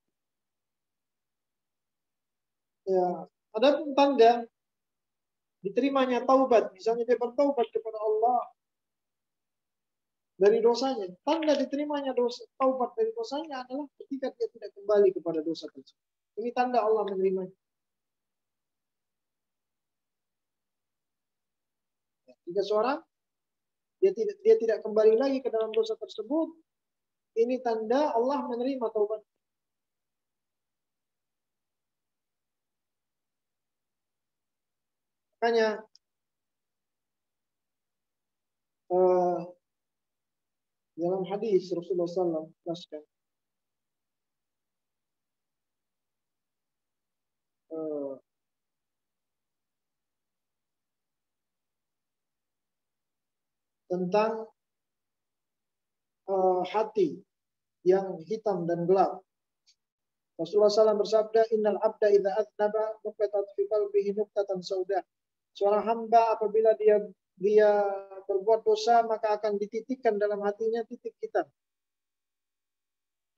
ya, Adapun tanda diterimanya taubat, misalnya dia bertaubat kepada Allah dari dosanya. Tanda diterimanya taubat dari dosanya adalah ketika dia tidak kembali kepada dosa tersebut. Ini tanda Allah menerimanya. Jika seorang dia tidak kembali lagi ke dalam dosa tersebut, ini tanda Allah menerima taubat. Makanya dalam hadis Rasulullah SAW jelaskan tentang hati yang hitam dan gelap. Rasulullah SAW bersabda, Innal abda idza adnaba nuqatat fi qalbihi nuqtatan sauda. Seorang hamba apabila dia berbuat dosa maka akan dititikkan dalam hatinya titik hitam.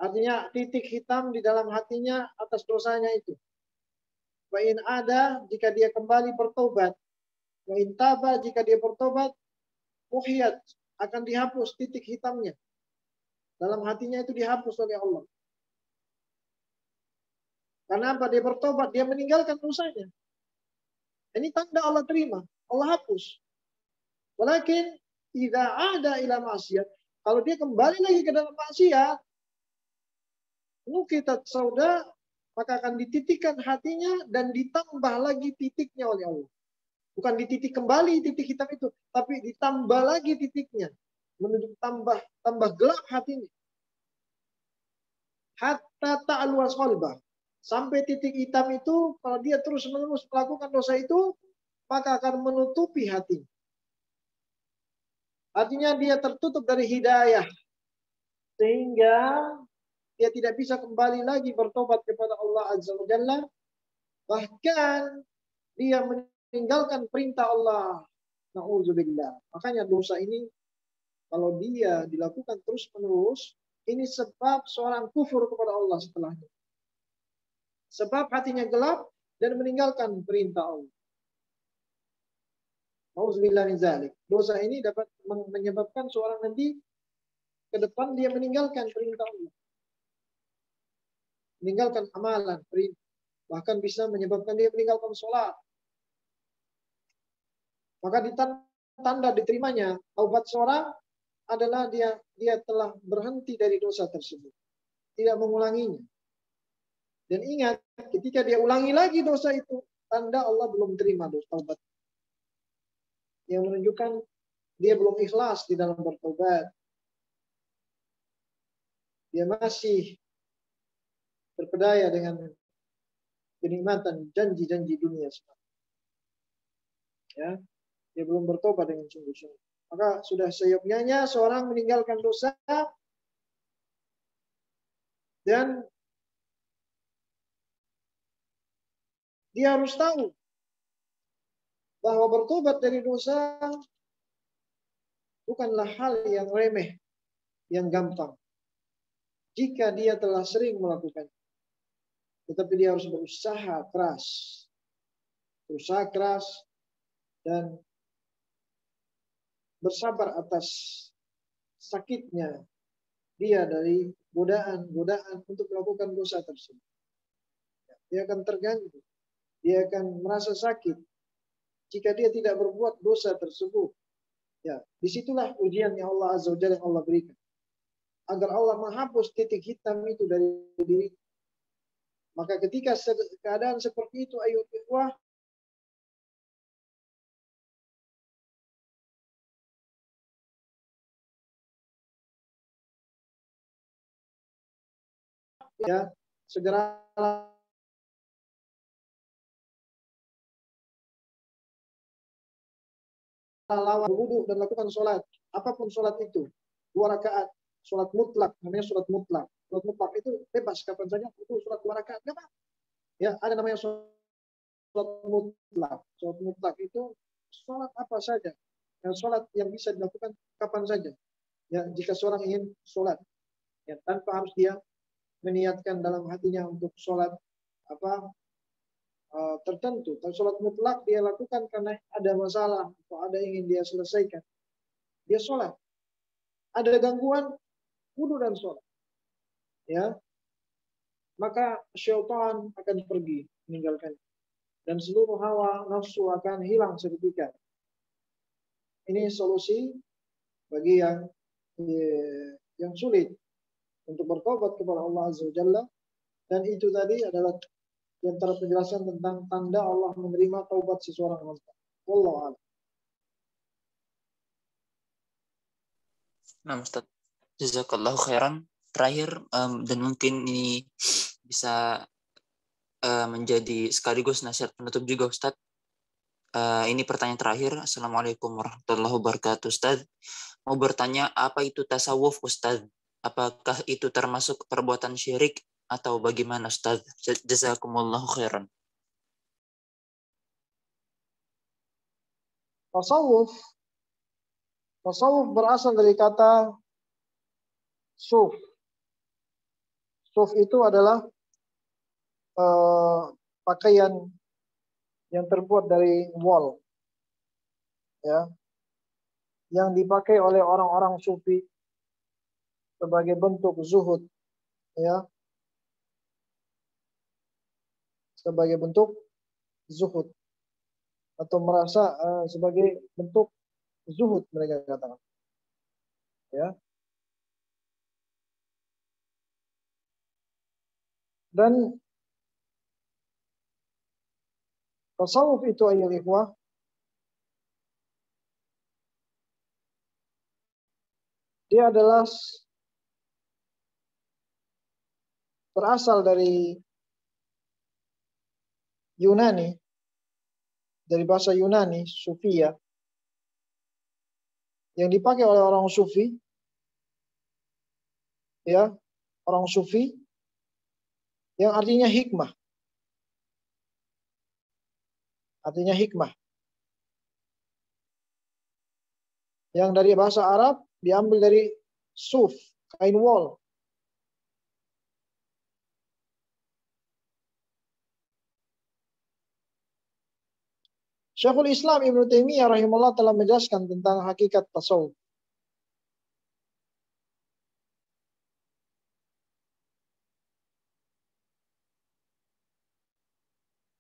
Artinya titik hitam di dalam hatinya atas dosanya itu. Wa in ada jika dia kembali bertobat. Wa in taba jika dia bertobat, muhiyat akan dihapus titik hitamnya. Dalam hatinya itu dihapus oleh Allah. Karena apa? Dia bertobat, dia meninggalkan dosanya. Ini tanda Allah terima, Allah hapus. Walakin idza ada ila maksiat, kalau dia kembali lagi ke dalam maksiat, nuqitat sauda, maka akan dititikkan hatinya dan ditambah lagi titiknya oleh Allah. Bukan dititik kembali titik hitam itu, tapi ditambah lagi titiknya. Menuju tambah gelap hatinya. Hatta ta'alwas qalbah. Sampai titik hitam itu, kalau dia terus-menerus melakukan dosa itu, maka akan menutupi hati. Artinya dia tertutup dari hidayah. Sehingga dia tidak bisa kembali lagi bertobat kepada Allah Azza wa Jalla. Bahkan dia meninggalkan perintah Allah. Na'udzubillah. Makanya dosa ini, kalau dia dilakukan terus-menerus, ini sebab seorang kufur kepada Allah setelahnya. Sebab hatinya gelap dan meninggalkan perintah Allah. Auzubillah min zalik. Dosa ini dapat menyebabkan seorang nanti ke depan dia meninggalkan perintah Allah. Meninggalkan amalan, perintah. Bahkan bisa menyebabkan dia meninggalkan sholat. Maka tanda diterimanya taubat seorang adalah dia telah berhenti dari dosa tersebut. Tidak mengulanginya. Dan ingat, ketika dia ulangi lagi dosa itu, tanda Allah belum terima dosa taubat. Yang menunjukkan dia belum ikhlas di dalam bertobat. Dia masih terpedaya dengan kenikmatan janji-janji dunia. Ya, dia belum bertobat dengan sungguh-sungguh. Maka sudah seyogyanya seorang meninggalkan dosa dan dia harus tahu bahwa bertobat dari dosa bukanlah hal yang remeh, yang gampang. Jika dia telah sering melakukan, tetapi dia harus berusaha keras dan bersabar atas sakitnya dia dari godaan untuk melakukan dosa tersebut. Dia akan terganggu, dia akan merasa sakit jika dia tidak berbuat dosa tersebut. Ya, disitulah ujian yang Allah Azza wa Jalla yang Allah berikan. Agar Allah menghapus titik hitam itu dari diri. Maka ketika keadaan seperti itu, ayo ikhwah, ya, segera lawan wudhu dan lakukan sholat. Apapun sholat itu. 2 rakaat. Sholat mutlak. Namanya sholat mutlak. Sholat mutlak itu bebas kapan saja. Itu sholat 2 rakaat. Ya, ada namanya sholat mutlak. Sholat mutlak itu sholat apa saja. Dan sholat yang bisa dilakukan kapan saja. Ya, jika seorang ingin sholat. Ya, tanpa harus dia meniatkan dalam hatinya untuk sholat tertentu. Tapi sholat mutlak dia lakukan karena ada masalah atau ada yang ingin dia selesaikan. Dia sholat. Ada gangguan, wudu dan sholat. Ya, maka syaitan akan pergi meninggalkan dan seluruh hawa nafsu akan hilang seketika. Ini solusi bagi yang sulit untuk bertobat kepada Allah Azza wa Jalla, dan itu tadi adalah di antara penjelasan tentang tanda Allah menerima taubat seseorang hamba. Wallahu a'lam. Nah, Ustaz, jazakallahu khairan. Terakhir, dan mungkin ini bisa menjadi sekaligus nasihat penutup juga, Ustaz. Ini pertanyaan terakhir. Assalamualaikum warahmatullahi wabarakatuh, Ustaz. Mau bertanya, apa itu tasawuf, Ustaz? Apakah itu termasuk perbuatan syirik atau bagaimana, Ustaz? Jazakumullahu khairan. Tasawuf berasal dari kata suf. Suf itu adalah pakaian yang terbuat dari wol, ya, yang dipakai oleh orang-orang sufi sebagai bentuk zuhud, ya, sebagai bentuk zuhud atau merasa sebagai bentuk zuhud mereka katakan, ya. Dan tasawuf itu ayyuhal ikhwah dia adalah berasal dari Yunani, dari bahasa Yunani, Sufia, yang dipakai oleh orang Sufi, ya, orang Sufi, yang artinya hikmah. Artinya hikmah. Yang dari bahasa Arab diambil dari suf, kain wol. Syekhul Islam Ibnu Taimiyah rahimahullah telah menjelaskan tentang hakikat tasawuf.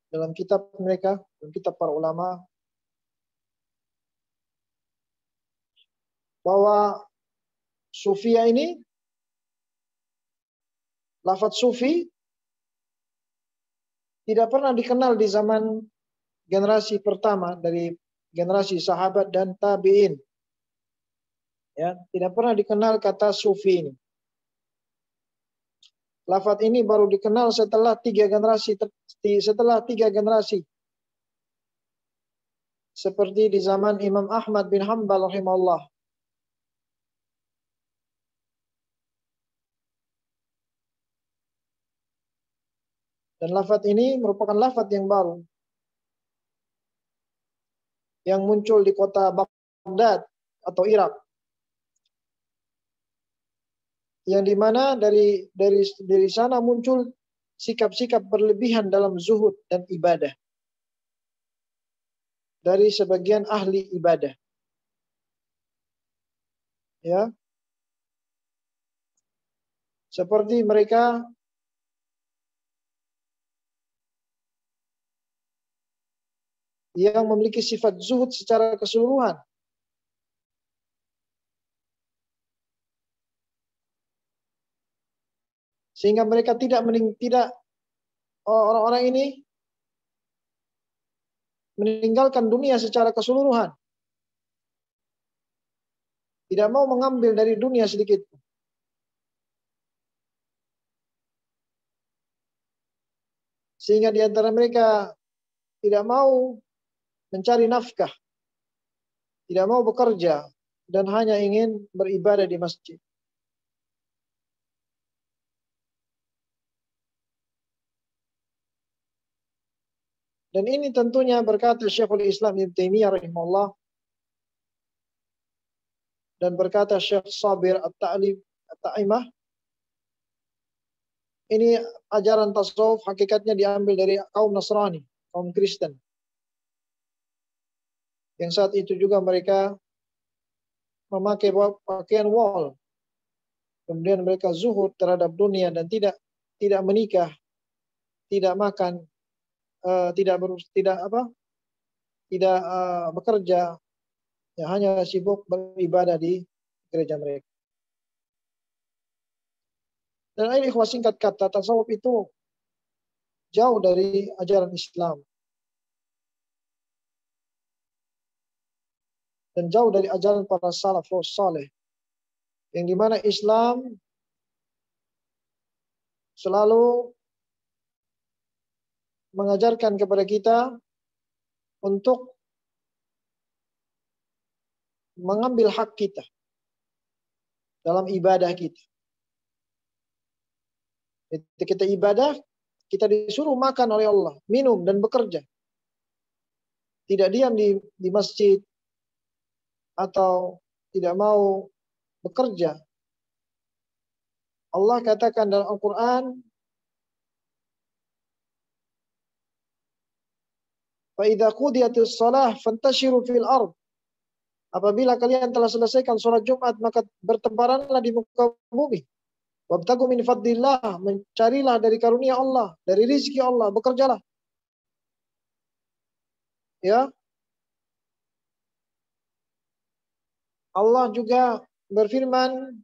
Dalam kitab mereka, dalam kitab para ulama, bahwa Sufia ini, lafadz Sufi tidak pernah dikenal di zaman generasi pertama dari generasi sahabat dan tabi'in. Ya, tidak pernah dikenal kata Sufi ini. Lafadz ini baru dikenal setelah tiga generasi. Seperti di zaman Imam Ahmad bin Hanbal rahimahullah. Dan lafadz ini merupakan lafadz yang baru, yang muncul di kota Baghdad atau Irak, yang dimana dari sana muncul sikap-sikap berlebihan dalam zuhud dan ibadah dari sebagian ahli ibadah, ya, seperti mereka yang memiliki sifat zuhud secara keseluruhan. Sehingga mereka orang-orang ini meninggalkan dunia secara keseluruhan. Tidak mau mengambil dari dunia sedikit. Sehingga di antara mereka tidak mau mencari nafkah, tidak mau bekerja, dan hanya ingin beribadah di masjid. Dan ini tentunya berkata Syekhul Islam Ibnu Taimiyah rahimahullah, dan berkata Syekh Sabir At-Ta'imah, ini ajaran tasawuf hakikatnya diambil dari kaum Nasrani. kaum Kristen. Yang saat itu juga mereka memakai pakaian wol. Kemudian mereka zuhud terhadap dunia dan tidak menikah, tidak makan, tidak bekerja, ya, hanya sibuk beribadah di gereja mereka. Dan ini singkat kata, tasawuf itu jauh dari ajaran Islam dan jauh dari ajaran para salafus saleh, yang dimana Islam selalu mengajarkan kepada kita untuk mengambil hak kita dalam ibadah kita. Ketika kita ibadah, kita disuruh makan oleh Allah, minum dan bekerja. Tidak diam di masjid atau tidak mau bekerja. Allah katakan dalam Al-Quran, فَإِذَا قُضِيَتِ الصَّلَاةُ فَانْتَشِرُوا فِي الْأَرْضِ. Apabila kalian telah selesaikan sholat Jumat, maka bertebaranlah di muka bumi. Wabtagu min fadlillah, mencarilah dari karunia Allah, dari rizki Allah, bekerjalah. Ya. Allah juga berfirman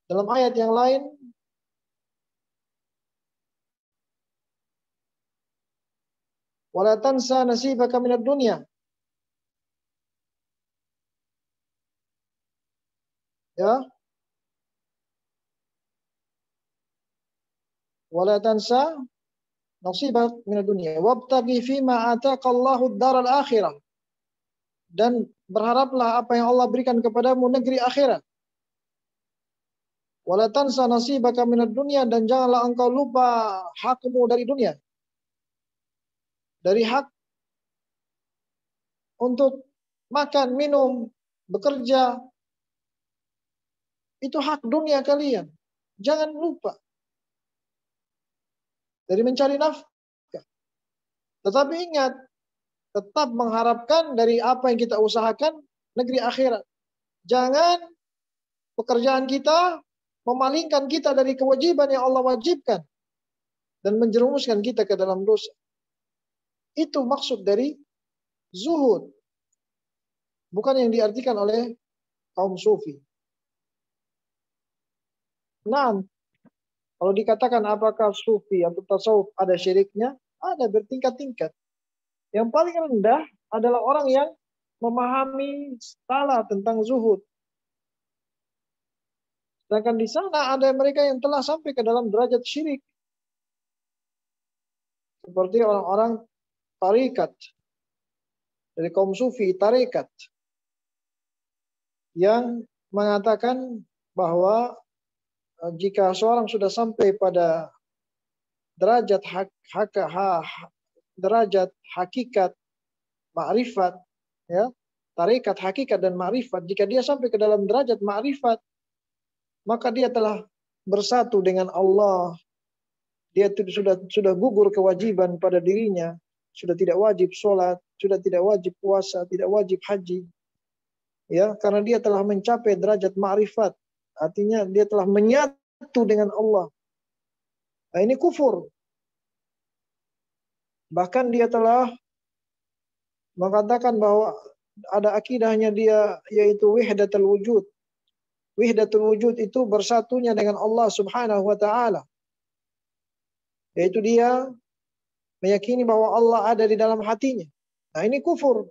dalam ayat yang lain, wala tansa nasibaka minad dunya. Ya. Wala tansa nasibak minad dunya wabtaghi fima ataqallahu ad-daral akhirah. Dan berharaplah apa yang Allah berikan kepadamu negeri akhirat. Wala tansa nasibaka minad dunya, dan janganlah engkau lupa hakmu dari dunia. Dari hak untuk makan, minum, bekerja, itu hak dunia kalian. Jangan lupa. Dari mencari nafkah. Tetapi ingat, tetap mengharapkan dari apa yang kita usahakan negeri akhirat. Jangan pekerjaan kita memalingkan kita dari kewajiban yang Allah wajibkan dan menjerumuskan kita ke dalam dosa. Itu maksud dari zuhud. Bukan yang diartikan oleh kaum sufi. Nah, kalau dikatakan apakah sufi atau tasawuf ada syiriknya? Ada, bertingkat-tingkat. Yang paling rendah adalah orang yang memahami salah tentang zuhud. Sedangkan di sana ada mereka yang telah sampai ke dalam derajat syirik. Seperti orang-orang tarekat. Dari kaum sufi, tarekat. Yang mengatakan bahwa jika seorang sudah sampai pada derajat derajat hakikat, ma'rifat, ya, tarekat, hakikat dan ma'rifat, jika dia sampai ke dalam derajat ma'rifat, maka dia telah bersatu dengan Allah. Dia sudah gugur kewajiban pada dirinya, sudah tidak wajib sholat, sudah tidak wajib puasa, tidak wajib haji. Ya, karena dia telah mencapai derajat ma'rifat. Artinya dia telah menyatu dengan Allah. Nah, ini kufur. Bahkan dia telah mengatakan bahwa ada akidahnya dia, yaitu wahdatul wujud. Wahdatul wujud itu bersatunya dengan Allah Subhanahu wa taala. Yaitu dia meyakini bahwa Allah ada di dalam hatinya. Nah, ini kufur.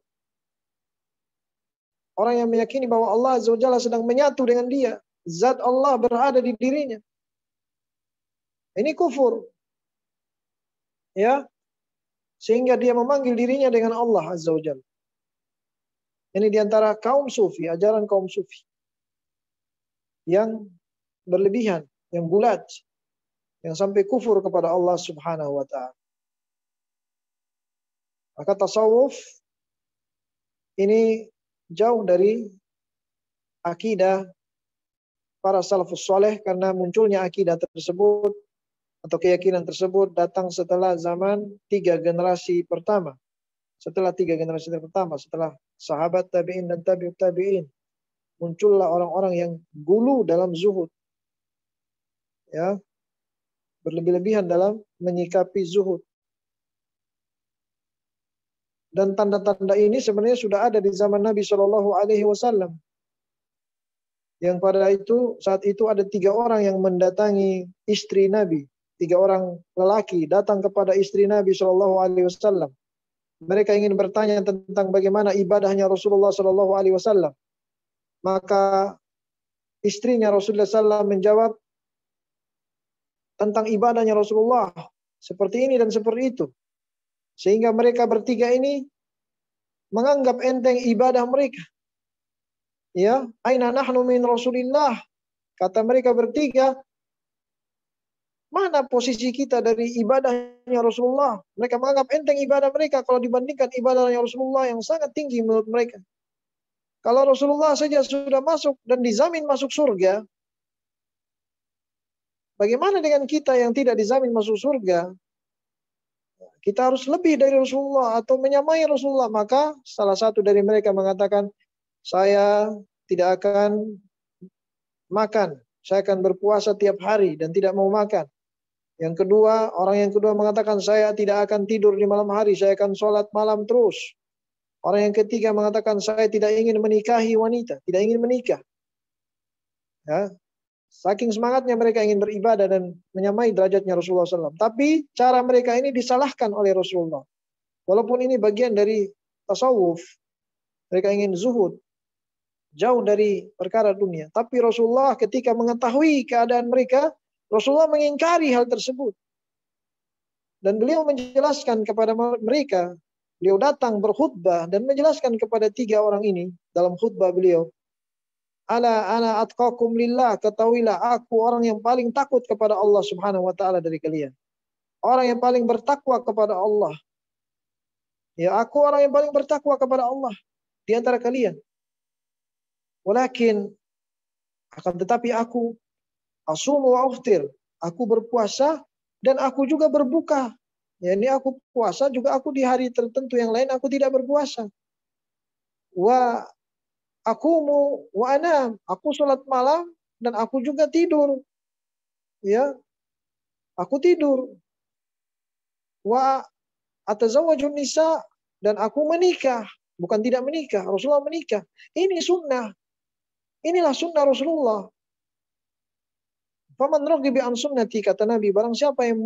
Orang yang meyakini bahwa Allah Azza wa Jalla sedang menyatu dengan dia. Zat Allah berada di dirinya. Ini kufur. Ya. Sehingga dia memanggil dirinya dengan Allah Azza wa Jalla. Ini diantara kaum sufi, ajaran kaum sufi. Yang berlebihan, yang bulat. Yang sampai kufur kepada Allah Subhanahu wa ta'ala. Maka tasawuf ini jauh dari akidah para salafus soleh, karena munculnya akidah tersebut atau keyakinan tersebut datang setelah zaman 3 generasi pertama. Setelah 3 generasi pertama, setelah sahabat tabi'in dan tabi'ut tabi'in, muncullah orang-orang yang gulu dalam zuhud. Ya, berlebih-lebihan dalam menyikapi zuhud. Dan tanda-tanda ini sebenarnya sudah ada di zaman Nabi Shallallahu Alaihi Wasallam. Yang pada itu saat itu ada 3 orang yang mendatangi istri Nabi. 3 orang lelaki datang kepada istri Nabi Shallallahu Alaihi Wasallam. Mereka ingin bertanya tentang bagaimana ibadahnya Rasulullah Shallallahu Alaihi Wasallam. Maka istrinya Rasulullah SAW menjawab tentang ibadahnya Rasulullah seperti ini dan seperti itu. Sehingga mereka bertiga ini menganggap enteng ibadah mereka. Ya, aina nahnu min Rasulillah. Kata mereka bertiga, mana posisi kita dari ibadahnya Rasulullah? Mereka menganggap enteng ibadah mereka kalau dibandingkan ibadahnya Rasulullah yang sangat tinggi menurut mereka. Kalau Rasulullah saja sudah masuk dan dijamin masuk surga, bagaimana dengan kita yang tidak dijamin masuk surga? Kita harus lebih dari Rasulullah atau menyamai Rasulullah. Maka salah satu dari mereka mengatakan, saya tidak akan makan. Saya akan berpuasa tiap hari dan tidak mau makan. Yang kedua, orang yang kedua mengatakan, saya tidak akan tidur di malam hari. Saya akan sholat malam terus. Orang yang ketiga mengatakan, saya tidak ingin menikahi wanita. Tidak ingin menikah. Ya. Saking semangatnya mereka ingin beribadah dan menyamai derajatnya Rasulullah SAW. Tapi cara mereka ini disalahkan oleh Rasulullah. Walaupun ini bagian dari tasawuf. Mereka ingin zuhud. Jauh dari perkara dunia. Tapi Rasulullah ketika mengetahui keadaan mereka, Rasulullah mengingkari hal tersebut. Dan beliau menjelaskan kepada mereka. Beliau datang berkhutbah dan menjelaskan kepada 3 orang ini dalam khutbah beliau. Ala ana atqakum lillah, ketahuilah aku orang yang paling takut kepada Allah Subhanahu wa taala dari kalian. Orang yang paling bertakwa kepada Allah. Ya, aku orang yang paling bertakwa kepada Allah di antara kalian. Walakin akan tetapi aku asumu wa uftir, aku berpuasa dan aku juga berbuka. Ya, ini aku puasa juga aku di hari tertentu yang lain aku tidak berpuasa. Wa akumu wa anam, aku sholat malam dan aku juga tidur. Ya, aku tidur. Wa atazawwajun nisa, dan aku menikah, bukan tidak menikah. Rasulullah menikah. Ini sunnah. Inilah sunnah Rasulullah. Faman raghiba an sunnati, kata Nabi, barang siapa yang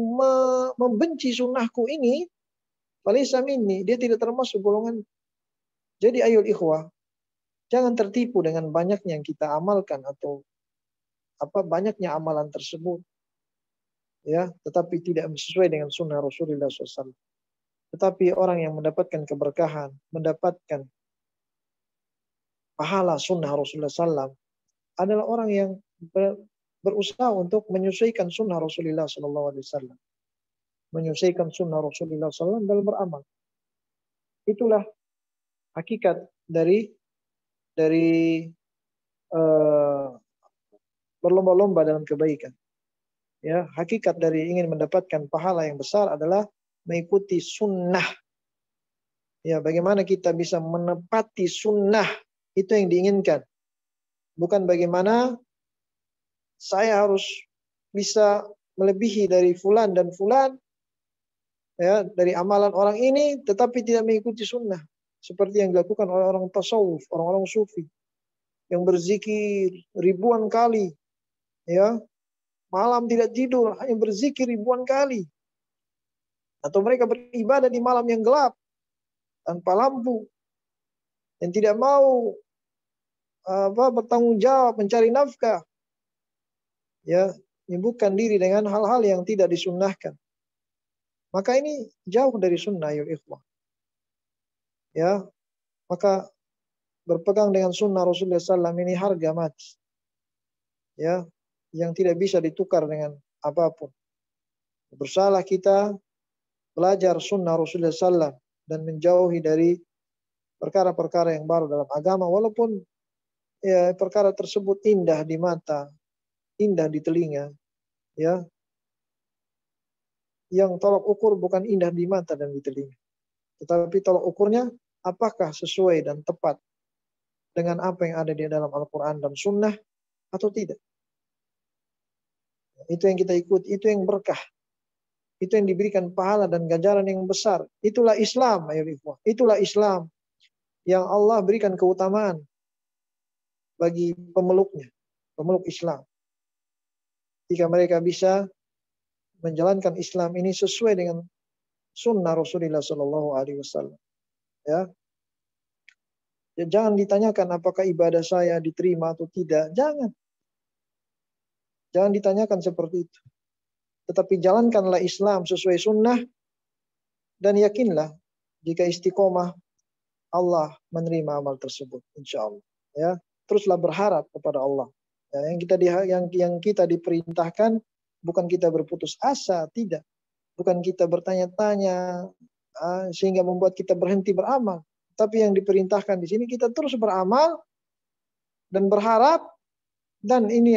membenci sunnahku ini, falaysa minni, dia tidak termasuk golongan. Jadi ayo ikhwah, jangan tertipu dengan banyaknya yang kita amalkan atau banyaknya amalan tersebut, ya, tetapi tidak sesuai dengan sunnah Rasulullah SAW. Tetapi orang yang mendapatkan keberkahan, mendapatkan pahala sunnah Rasulullah SAW adalah orang yang berusaha untuk menyesuaikan sunnah Rasulullah SAW, menyesuaikan sunnah Rasulullah SAW dalam beramal. Itulah hakikat dari berlomba-lomba dalam kebaikan. Ya, hakikat dari ingin mendapatkan pahala yang besar adalah mengikuti sunnah. Ya, bagaimana kita bisa menepati sunnah, itu yang diinginkan. Bukan bagaimana saya harus bisa melebihi dari fulan dan fulan, ya, dari amalan orang ini, tetapi tidak mengikuti sunnah. Seperti yang dilakukan oleh orang tasawuf, orang-orang sufi, yang berzikir ribuan kali, ya, malam tidak tidur, hanya berzikir ribuan kali. Atau mereka beribadah di malam yang gelap, tanpa lampu, yang tidak mau bertanggung jawab mencari nafkah, ya, menyibukkan diri dengan hal-hal yang tidak disunnahkan. Maka ini jauh dari sunnah, ya ikhwah. Ya, maka berpegang dengan sunnah Rasulullah SAW ini harga mati, ya, yang tidak bisa ditukar dengan apapun. Bersalah kita belajar sunnah Rasulullah SAW dan menjauhi dari perkara-perkara yang baru dalam agama, walaupun ya perkara tersebut indah di mata, indah di telinga, ya, yang tolak ukur bukan indah di mata dan di telinga, tetapi tolak ukurnya apakah sesuai dan tepat dengan apa yang ada di dalam Al-Quran dan Sunnah atau tidak. Itu yang kita ikut, itu yang berkah, itu yang diberikan pahala dan ganjaran yang besar. Itulah Islam, ayo ikhwah. Itulah Islam yang Allah berikan keutamaan bagi pemeluknya, pemeluk Islam. Jika mereka bisa menjalankan Islam ini sesuai dengan sunnah Rasulullah Shallallahu Alaihi Wasallam. Ya, jangan ditanyakan apakah ibadah saya diterima atau tidak. Jangan ditanyakan seperti itu. Tetapi jalankanlah Islam sesuai sunnah dan yakinlah jika istiqomah Allah menerima amal tersebut, insya Allah. Ya, teruslah berharap kepada Allah. Ya, yang kita diperintahkan bukan kita berputus asa, tidak. Bukan kita bertanya-tanya sehingga membuat kita berhenti beramal. Tapi yang diperintahkan di sini kita terus beramal dan berharap, dan ini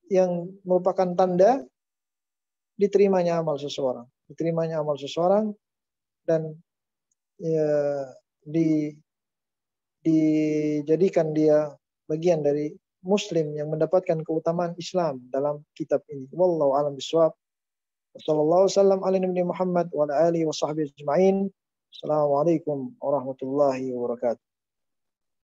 yang merupakan tanda diterimanya amal seseorang. Diterimanya amal seseorang dan ya, dijadikan dia bagian dari Muslim yang mendapatkan keutamaan Islam dalam kitab ini. Wallahu a'lam bishawab. Wassallallahu wasallam ala nabiyina Muhammad wa ala alihi wa sahbihi ajma'in. Assalamualaikum warahmatullahi wabarakatuh.